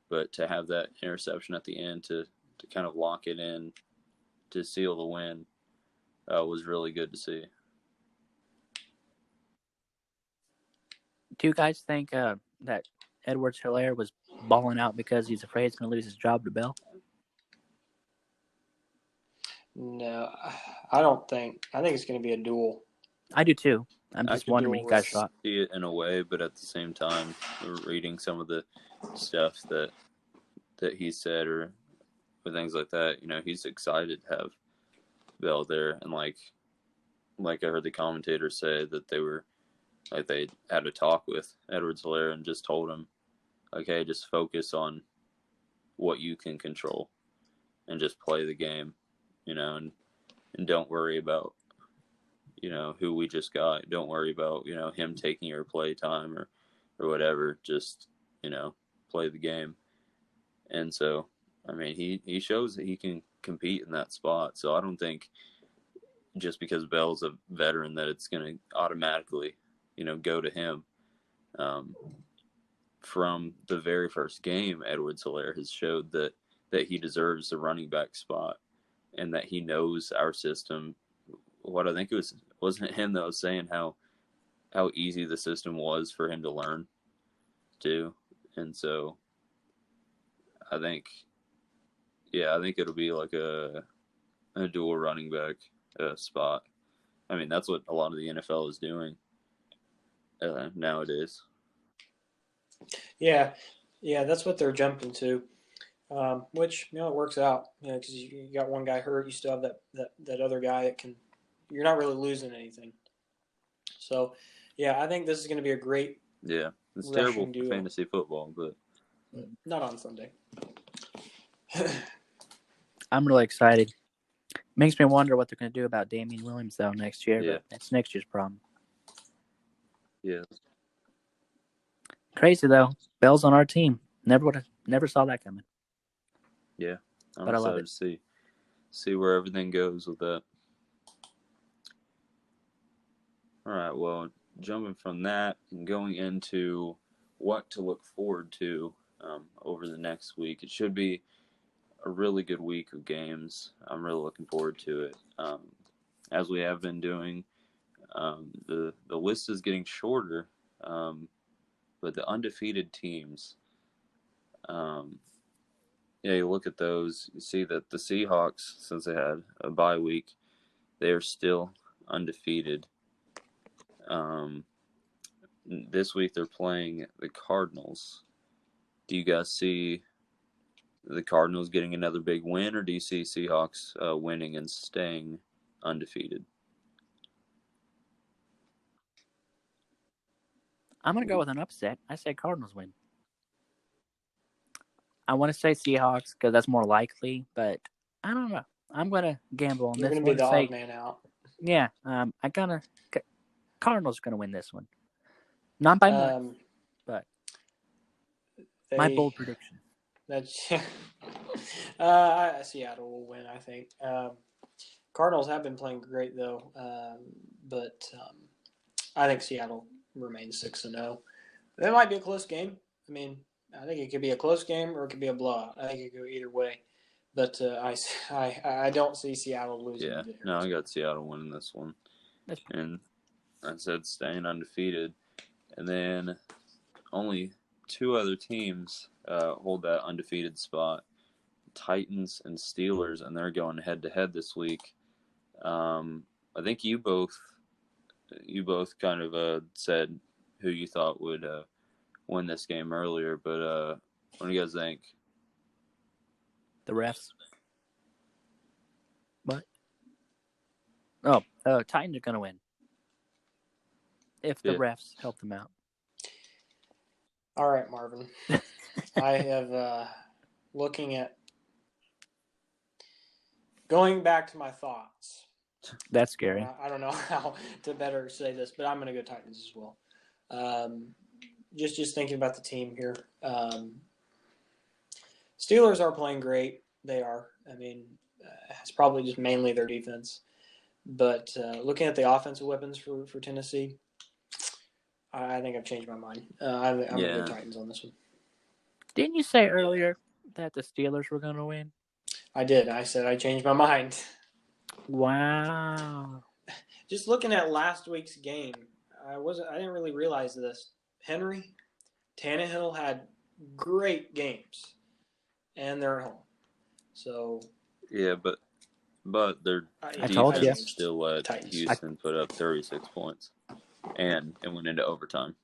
But to have that interception at the end to kind of lock it in to seal the win was really good to see. Do you guys think that Edwards-Helaire was balling out because he's afraid he's going to lose his job to Bell? No, I don't think. I think it's going to be a duel. I do too. I'm just wondering what you guys thought. See it in a way, but at the same time, reading some of the stuff that he said or things like that, he's excited to have Bell there, and like I heard the commentators say that they had a talk with Edwards-Helaire and just told him, okay, just focus on what you can control and just play the game, and don't worry about who we just got. Don't worry about him taking your play time or whatever. Just play the game. And so I mean, he shows that he can compete in that spot. So I don't think just because Bell's a veteran that it's going to automatically go to him. From the very first game, Edwards-Helaire has showed that he deserves the running back spot and that he knows our system. What I think wasn't it him that was saying how easy the system was for him to learn too. And so I think it'll be like a dual running back spot I mean, that's what a lot of the NFL is doing nowadays. Yeah, that's what they're jumping to. Which it works out. Because you got one guy hurt, you still have that other guy that can. You're not really losing anything. So, yeah, I think this is going to be a great. Yeah, it's terrible for fantasy football, but not on Sunday. I'm really excited. Makes me wonder what they're going to do about Damian Williams though next year. Yeah. But that's next year's problem. Yeah. Crazy though. Bell's on our team. Never saw that coming. Yeah, but I love it. To see where everything goes with that. All right. Well, jumping from that and going into what to look forward to over the next week, it should be a really good week of games. I'm really looking forward to it. As we have been doing, the list is getting shorter, but the undefeated teams, you look at those, you see that the Seahawks, since they had a bye week, they are still undefeated. This week they're playing the Cardinals. Do you guys see the Cardinals getting another big win, or do you see Seahawks winning and staying undefeated? I'm going to go with an upset. I say Cardinals win. I want to say Seahawks because that's more likely, but I don't know. I'm going to gamble on You're this going one. to be the odd man out. Yeah, Cardinals are going to win this one. Not by much, but my bold prediction. Seattle will win, I think. Cardinals have been playing great, though, but I think Seattle remains 6-0. That might be a close game. I mean, I think it could be a close game or it could be a blowout. I think it could go either way. But I don't see Seattle losing. Yeah, no, I got Seattle winning this one. And I said staying undefeated. And then only two other teams hold that undefeated spot, Titans and Steelers, and they're going head-to-head this week. I think you both kind of said who you thought would win this game earlier, but what do you guys think? The refs. What? Oh, Titans are going to win. If the refs help them out. All right, Marvin. I have going back to my thoughts. That's scary. I don't know how to better say this, but I'm going to go Titans as well. Just thinking about the team here. Steelers are playing great. They are. I mean, it's probably just mainly their defense. But looking at the offensive weapons for Tennessee, I think I've changed my mind. I'm going to go Titans on this one. Didn't you say earlier that the Steelers were going to win? I did. I said I changed my mind. Wow. Just looking at last week's game, I didn't really realize this. Henry, Tannehill had great games, and they're at home. So yeah, but their defense still let Houston put up 36 points, and it went into overtime.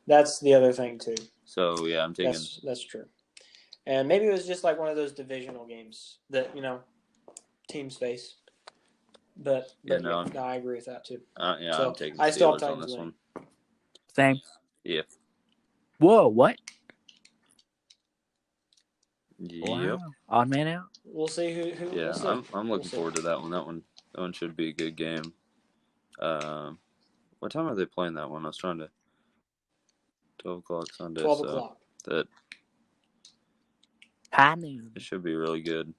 That's the other thing too. So yeah, I'm taking that's true. And maybe it was just like one of those divisional games that teams face. But I agree with that too. I'm taking Steelers on this one. Same. Yeah. Whoa! What? Yep. Wow. Odd man out. We'll see who. Yeah, we'll see. I'm looking forward to that one. That one should be a good game. What time are they playing that one? I was trying to. 12 o'clock Sunday. 12 o'clock. That. High noon. It should be really good.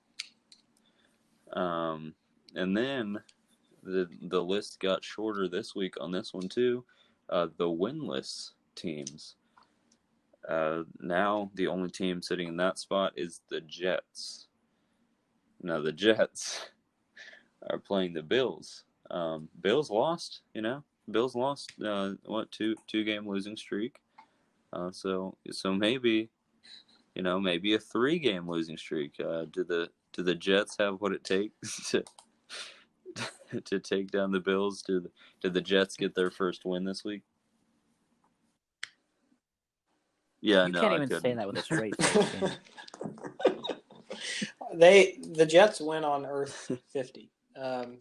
And then the list got shorter this week on this one too. The winless teams. Now the only team sitting in that spot is the Jets. Now the Jets are playing the Bills. Bills lost. Bills lost. Two game losing streak. So maybe. Maybe a 3-game losing streak. Do the Jets have what it takes to take down the Bills? Did the Jets get their first win this week? Yeah, You no, can't I even say couldn't. that with a straight face, can you? The Jets win on Earth 50. The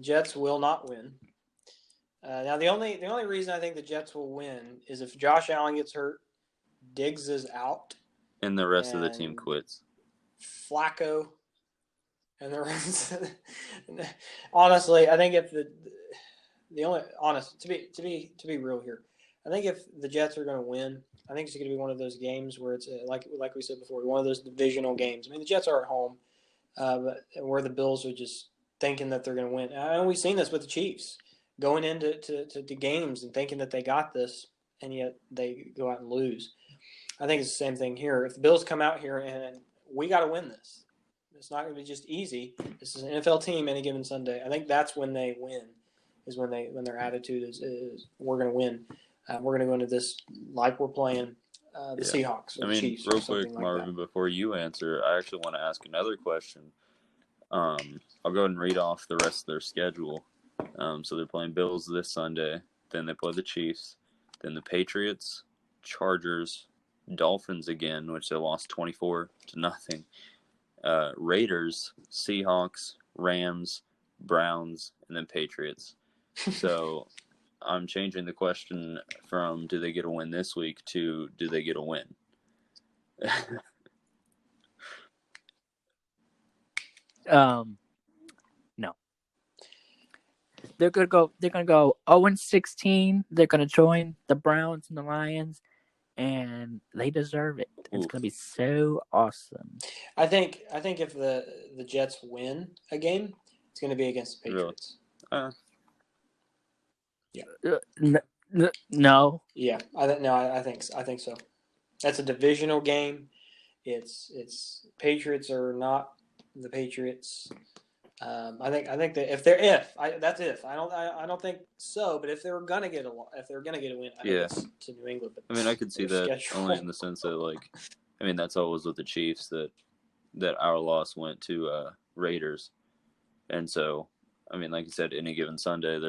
Jets will not win. Now the only reason I think the Jets will win is if Josh Allen gets hurt, Diggs is out, And the rest of the team quits. Flacco and the rest. Honestly, I think if the only honest to be real here, I think if the Jets are going to win, I think it's going to be one of those games where it's like we said before, one of those divisional games. I mean, the Jets are at home, but where the Bills are just thinking that they're going to win. And we've seen this with the Chiefs going into to games and thinking that they got this, and yet they go out and lose. I think it's the same thing here. If the Bills come out here and we got to win this, it's not going to be just easy. This is an NFL team any given Sunday. I think that's when they win, is when their attitude is we're going to win. We're going to go into this like we're playing the Seahawks or the Chiefs. Real or something quick, like Marvin, that. before you answer, I actually want to ask another question. I'll go ahead and read off the rest of their schedule. So they're playing Bills this Sunday. Then they play the Chiefs. Then the Patriots, Chargers, Dolphins again, which they lost 24-0. Raiders, Seahawks, Rams, Browns, and then Patriots. So I'm changing the question from do they get a win this week to do they get a win? No. They're gonna go 0-16. They're gonna join the Browns and the Lions, and they deserve it. It's gonna be so awesome. I think if the Jets win a game, it's going to be against the Patriots. Really? Yeah. No. Yeah. I think so. That's a divisional game. It's Patriots are not the Patriots. I think that that's if I don't think so. But if they're gonna get a win, I think it's to New England. But I mean, I could see that only in the sense that that's always with the Chiefs that our loss went to Raiders, and so like you said, any given Sunday,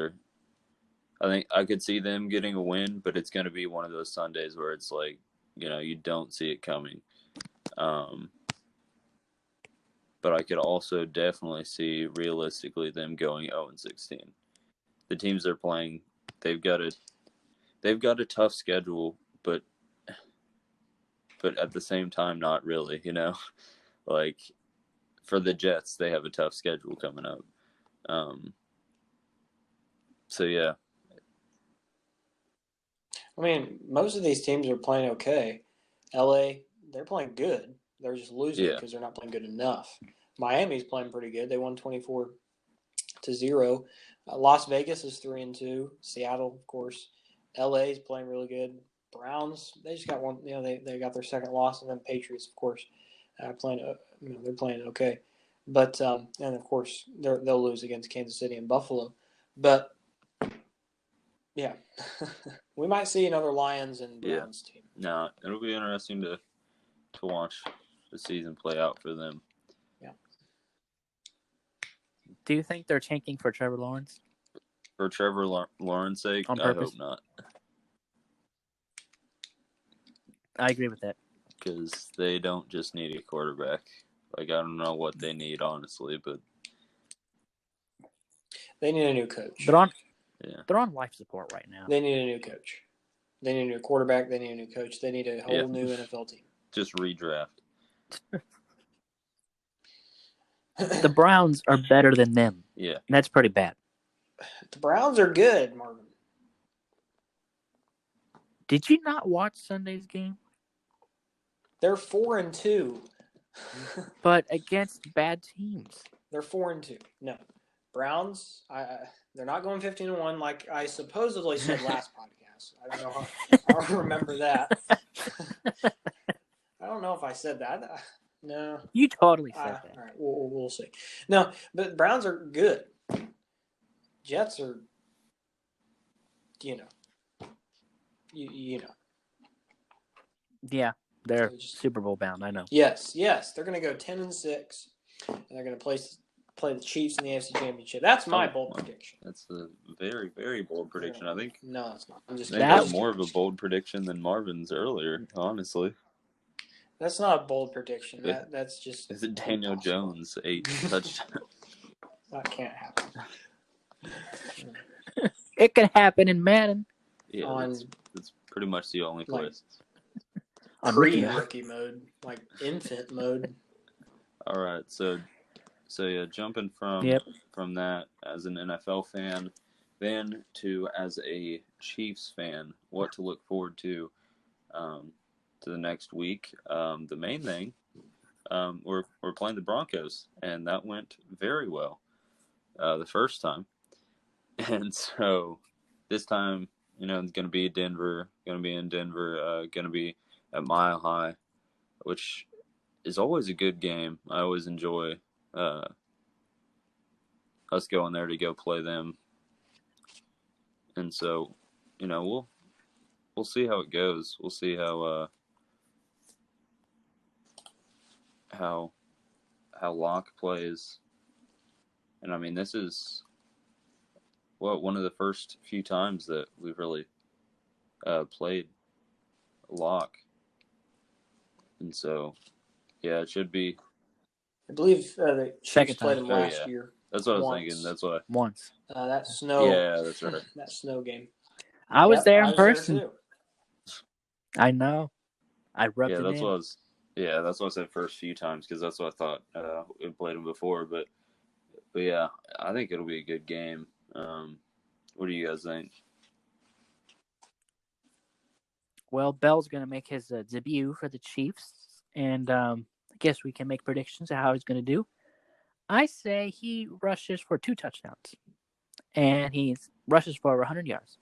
I think I could see them getting a win, but it's going to be one of those Sundays where it's like you don't see it coming. But I could also definitely see realistically them going 0-16. The teams they're playing, they've got a tough schedule, but at the same time, not really. Like for the Jets, they have a tough schedule coming up. So yeah. I mean, most of these teams are playing okay. LA, they're playing good. They're just losing because they're not playing good enough. Miami's playing pretty good. They won 24-0. Las Vegas is 3-2. Seattle, of course. LA is playing really good. Browns, they just got one. They got their second loss, and then Patriots, of course, playing. They're playing okay, but and of course they'll lose against Kansas City and Buffalo, but yeah, we might see another Lions and Browns team. No, it'll be interesting to watch the season play out for them. Yeah. Do you think they're tanking for Trevor Lawrence? For Trevor Lawrence's sake, I hope not. I agree with that. Because they don't just need a quarterback. I don't know what they need, honestly, but they need a new coach. They're on life support right now. They need a new coach. They need a new quarterback. They need a new coach. They need a whole new NFL team. Just redraft. The Browns are better than them. Yeah. And that's pretty bad. The Browns are good, Marvin. Did you not watch Sunday's game? They're 4-2. But against bad teams. They're 4-2. No. Browns, they're not going 15-1 like I supposedly said last podcast. I don't know. I don't remember that. I don't know if I said that. No. You totally said that. All right, we'll see. No, but Browns are good. Jets are, you know. Yeah, they're Super Bowl bound. I know. Yes. They're going to go 10-6, and they're going to play play the Chiefs in the AFC Championship. That's my bold prediction. That's a very, very bold prediction. I think. No, it's not. I'm just kidding. kidding. That's more of a bold prediction than Marvin's earlier, honestly. That's not a bold prediction. That's just. Is it Daniel Jones 8 touchdowns? That can't happen. It can happen in Madden. Yeah, that's pretty much the only place. Pre-rookie mode, like infant mode. All right, so yeah, jumping from that as an NFL fan, then to as a Chiefs fan, what to look forward to the next week. The main thing, we're playing the Broncos, and that went very well the first time, and so this time, it's going to be in Denver, going to be at Mile High, which is always a good game. I always enjoy us going there to go play them, and so we'll see how it goes. We'll see how Locke plays, and I mean this is one of the first few times that we've really played Locke, and so yeah, it should be. I believe the Chiefs played him last year. That's what I was thinking. That's why. Once. That snow. Yeah, that's right. That snow game. I was there in person. There too. I know. I rubbed it that's in. what that's what I said first few times, because that's what I thought we played him before. But yeah, I think it'll be a good game. What do you guys think? Well, Bell's going to make his debut for the Chiefs, and I guess we can make predictions of how he's going to do. I say he rushes for 2 touchdowns, and he rushes for 100 yards.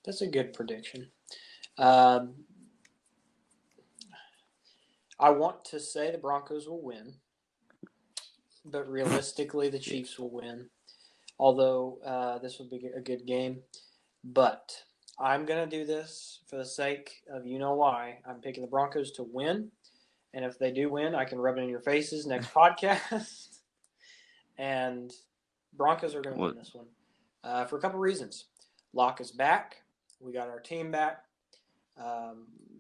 That's a good prediction. I want to say the Broncos will win, but realistically the Chiefs will win, although this will be a good game. But I'm going to do this for the sake of why. I'm picking the Broncos to win, and if they do win, I can rub it in your faces next podcast. And Broncos are going to win this one for a couple reasons. Locke is back. We got our team back.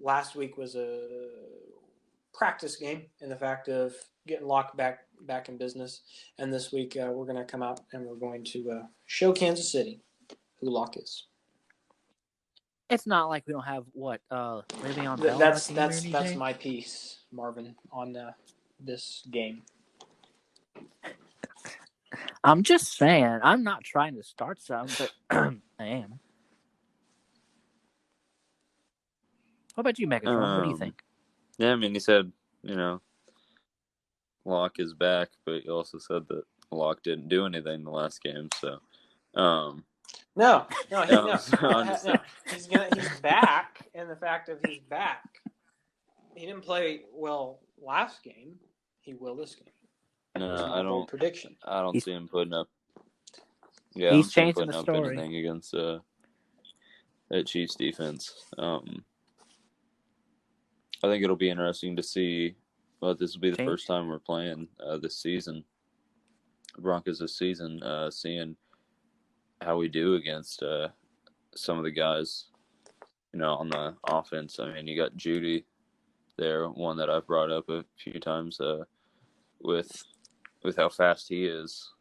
Last week was a practice game in the fact of getting Locke back in business. And this week we're going to come out and we're going to show Kansas City who Locke is. It's not like we don't have Le'Veon Bell. That's my piece, Marvin, on this game. I'm just saying. I'm not trying to start something, but I am. What about you, Megatron? What do you think? Yeah, I mean, he said, Locke is back, but he also said that Locke didn't do anything the last game. So, no. He's back, and the fact of he's back. He didn't play well last game. He will this game. No, I don't. Prediction. I don't see him putting up. Yeah, he's changing the story. Anything against that Chiefs defense. I think it'll be interesting to see. Well, this will be the first time we're playing this season, Broncos this season. Seeing how we do against some of the guys, on the offense. I mean, you got Judy there, one that I've brought up a few times with how fast he is.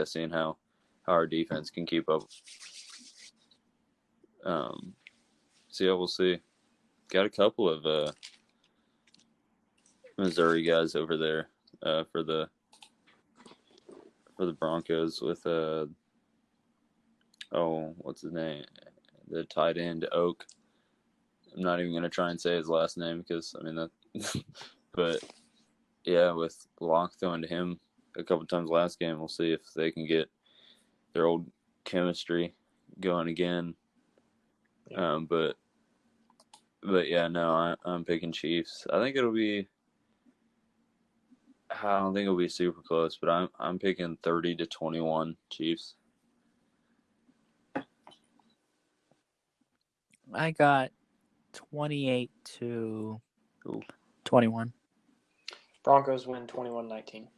Seeing how our defense can keep up. We'll see. Got a couple of Missouri guys over there for the Broncos with what's his name? The tight end Oak. I'm not even gonna try and say his last name because I mean that. But yeah, with Locke throwing to him a couple times last game, we'll see if they can get their old chemistry going again. Yeah. But yeah, no, I'm picking Chiefs. I don't think it'll be super close, but I'm picking 30-21 Chiefs. I got 28-21. Broncos win 21-19.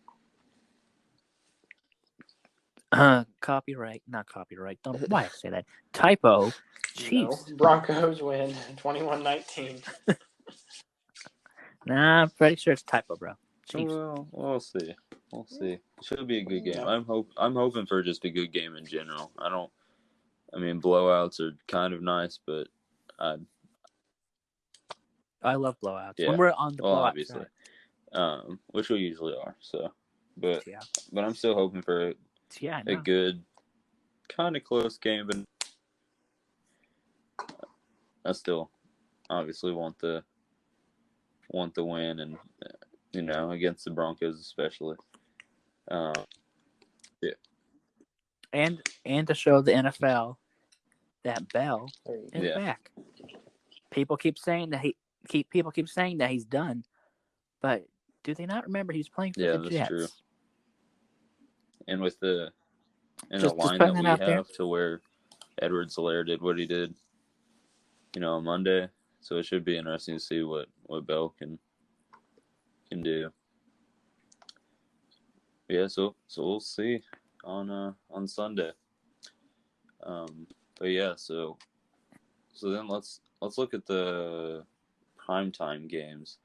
Copyright, not copyright. Don't why I say that. Typo. Chiefs. No, Broncos win 21-19. Nah, I'm pretty sure it's typo, bro. Chiefs. Well, we'll see. We'll see. It should be a good game. No. I'm hoping for just a good game in general. I mean, blowouts are kind of nice, but I love blowouts. Yeah. When we're on the blowout obviously, side. which we usually are. So, but Yeah. I'm still hoping for Yeah, a good, kind of close game, but I still obviously want the win, and against the Broncos especially. Yeah. And to show the NFL that Bell is back. People keep saying that he's done, but do they not remember he's playing for the Jets? That's true. And with the just line that we have there. to where Edwards-Helaire did what he did, on Monday, so it should be interesting to see what Bell can do. Yeah, so we'll see on Sunday. But yeah, so then let's look at the primetime games.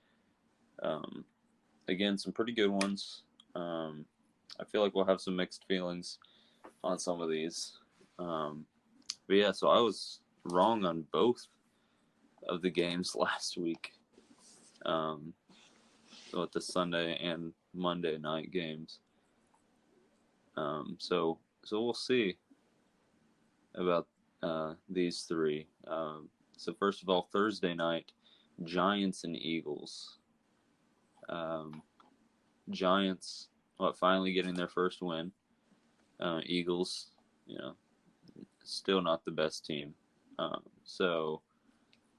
Again, some pretty good ones. I feel like we'll have some mixed feelings on some of these. But yeah, so I was wrong on both of the games last week. With the Sunday and Monday night games. So we'll see about these three. So first of all, Thursday night, Giants and Eagles. Giants, finally getting their first win. Eagles, still not the best team. So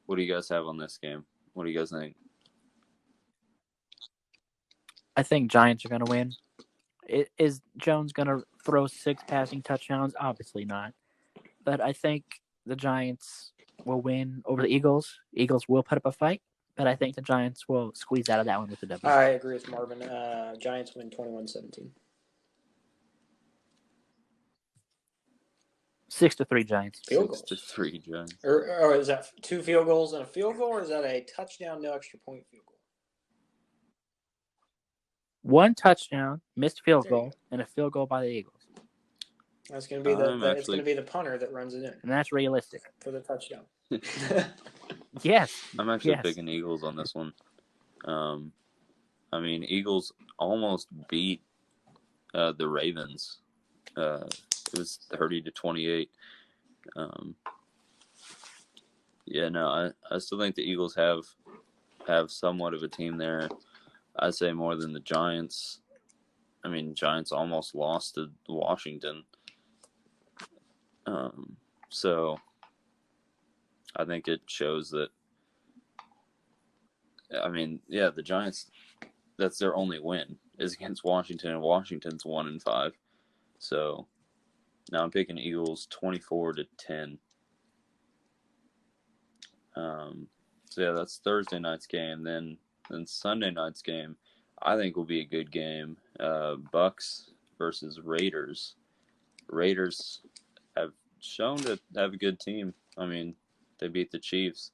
what do you guys have on this game? What do you guys think? I think Giants are going to win. Is Jones going to throw 6 passing touchdowns? Obviously not. But I think the Giants will win over the Eagles. Eagles will put up a fight, but I think the Giants will squeeze out of that one with a W. I agree with Marvin. Giants win 21-17. 6-3 Giants. Field goals. 6-3 Giants. Or is that 2 field goals and a field goal, or is that a touchdown, no extra point field goal? 1 touchdown, missed field goal, and a field goal by the Eagles. That's going to be it's going to be the punter that runs it in. And that's realistic. For the touchdown. Yes. I'm actually picking Eagles on this one. I mean, Eagles almost beat the Ravens. It was 30-28. I still think the Eagles have somewhat of a team there. I'd say more than the Giants. I mean, Giants almost lost to Washington. So I think it shows that. I mean, yeah, the Giants. That's their only win is against Washington, and Washington's 1-5. So now I'm picking Eagles 24-10. So yeah, that's Thursday night's game. Then Sunday night's game, I think will be a good game. Bucks versus Raiders. Raiders have shown to have a good team. I mean, they beat the Chiefs.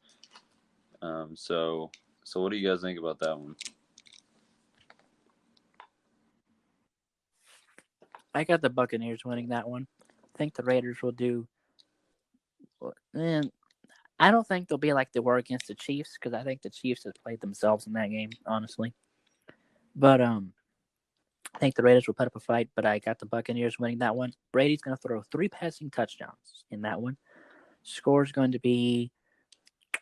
So what do you guys think about that one? I got the Buccaneers winning that one. I think the Raiders will do. I don't think they'll be like they were against the Chiefs because I think the Chiefs have played themselves in that game, honestly. But I think the Raiders will put up a fight, but I got the Buccaneers winning that one. Brady's going to throw 3 passing touchdowns in that one. Score's going to be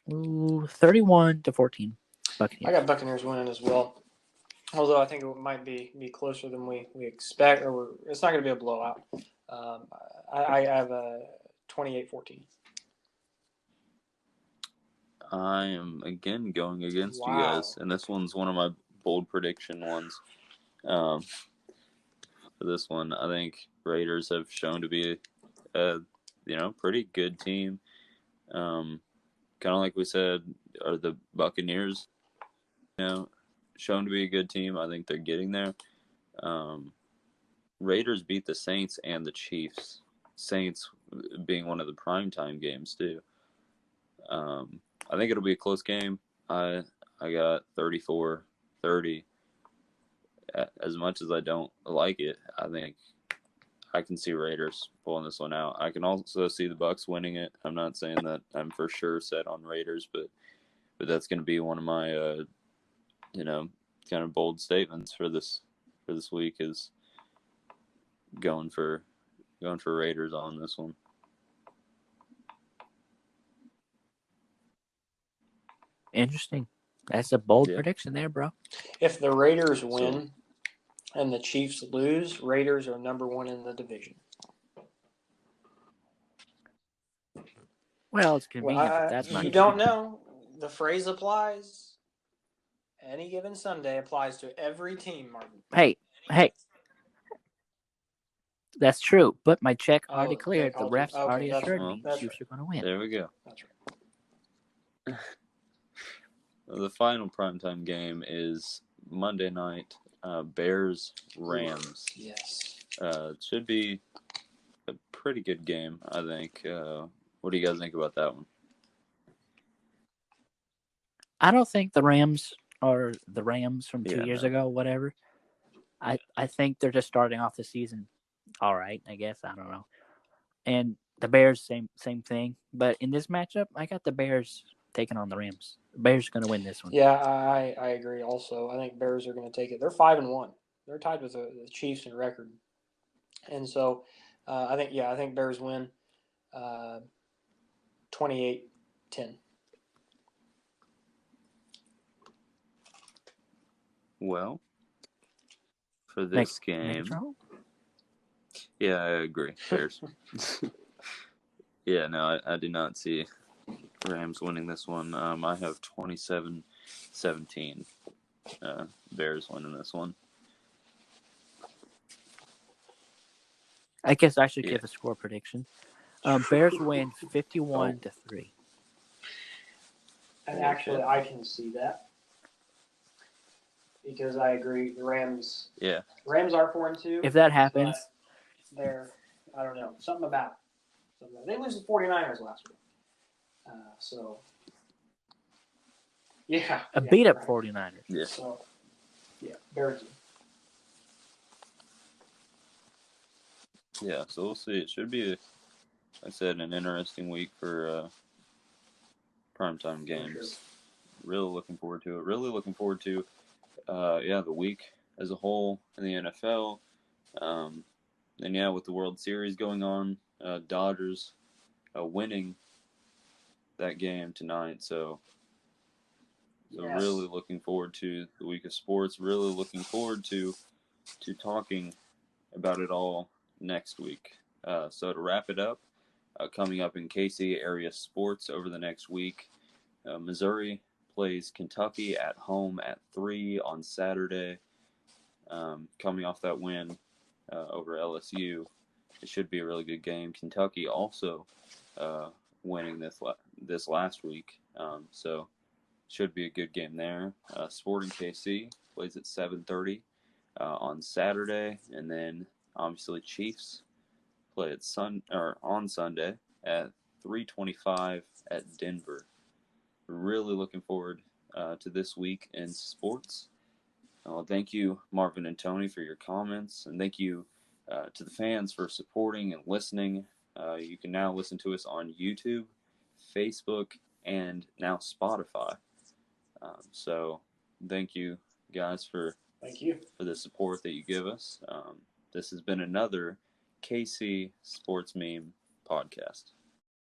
31-14. Buccaneers. I got Buccaneers winning as well. Although I think it might be closer than we expect, or it's not going to be a blowout. I have a 28-14. I am again going against you guys, and this one's one of my bold prediction ones. For this one, I think Raiders have shown to be a pretty good team. Kind of like we said, are the Buccaneers, shown to be a good team. I think they're getting there. Raiders beat the Saints and the Chiefs. Saints being one of the primetime games too. I think it'll be a close game. I got 34-30. As much as I don't like it, I think I can see Raiders pulling this one out. I can also see the Bucs winning it. I'm not saying that I'm for sure set on Raiders, but that's going to be one of my kind of bold statements for this week is going for Raiders on this one. Interesting. That's a bold prediction there, bro. If the Raiders win and the Chiefs lose, Raiders are number 1 in the division. Well, it's convenient, but that's not you true. don't know. The phrase applies. Any given Sunday applies to every team, Martin. Hey. That's true, but my check already cleared. The refs already assured me the Chiefs are going to win. There we go. That's right. The final primetime game is Monday night, Bears-Rams. Yes. It should be a pretty good game, I think. What do you guys think about that one? I don't think the Rams are the Rams from 2 years ago, whatever. I think they're just starting off the season all right, I guess. I don't know. And the Bears, same thing. But in this matchup, I got the Bears taking on the Rams. The Bears are going to win this one. Yeah, I agree also. I think Bears are going to take it. They're 5-1. They're tied with the Chiefs in record. And so I think Bears win 28-10. Well, for this game... Yeah, I agree. Bears. Yeah, no, I do not see Rams winning this one. I have 27-17. Bears winning this one. I guess I should give a score prediction. Bears win 51-3. And actually, I can see that. Because I agree, the Rams. Yeah. Rams are 4-2. If that happens, they're, I don't know, something about it. They lose the 49ers last week. So, yeah. A beat up 49ers. Yeah. So, yeah, Bears. Yeah, so we'll see. It should be, like I said, an interesting week for primetime games. Sure. Really looking forward to it. Really looking forward to, the week as a whole in the NFL. And with the World Series going on, Dodgers winning that game tonight. So really looking forward to the week of sports. Really looking forward to talking about it all next week. So to wrap it up, coming up in KC area sports over the next week, Missouri plays Kentucky at home at 3 on Saturday. Coming off that win over LSU, it should be a really good game. Kentucky also winning this last week, so should be a good game there. Sporting KC plays at 7:30 on Saturday, and then obviously Chiefs play on Sunday at 3:25 at Denver. Really looking forward to this week in sports. Thank you, Marvin and Tony, for your comments, and thank you to the fans for supporting and listening. You can now listen to us on YouTube, Facebook, and now Spotify. So thank you, guys, for the support that you give us. This has been another KC Sports Meme podcast.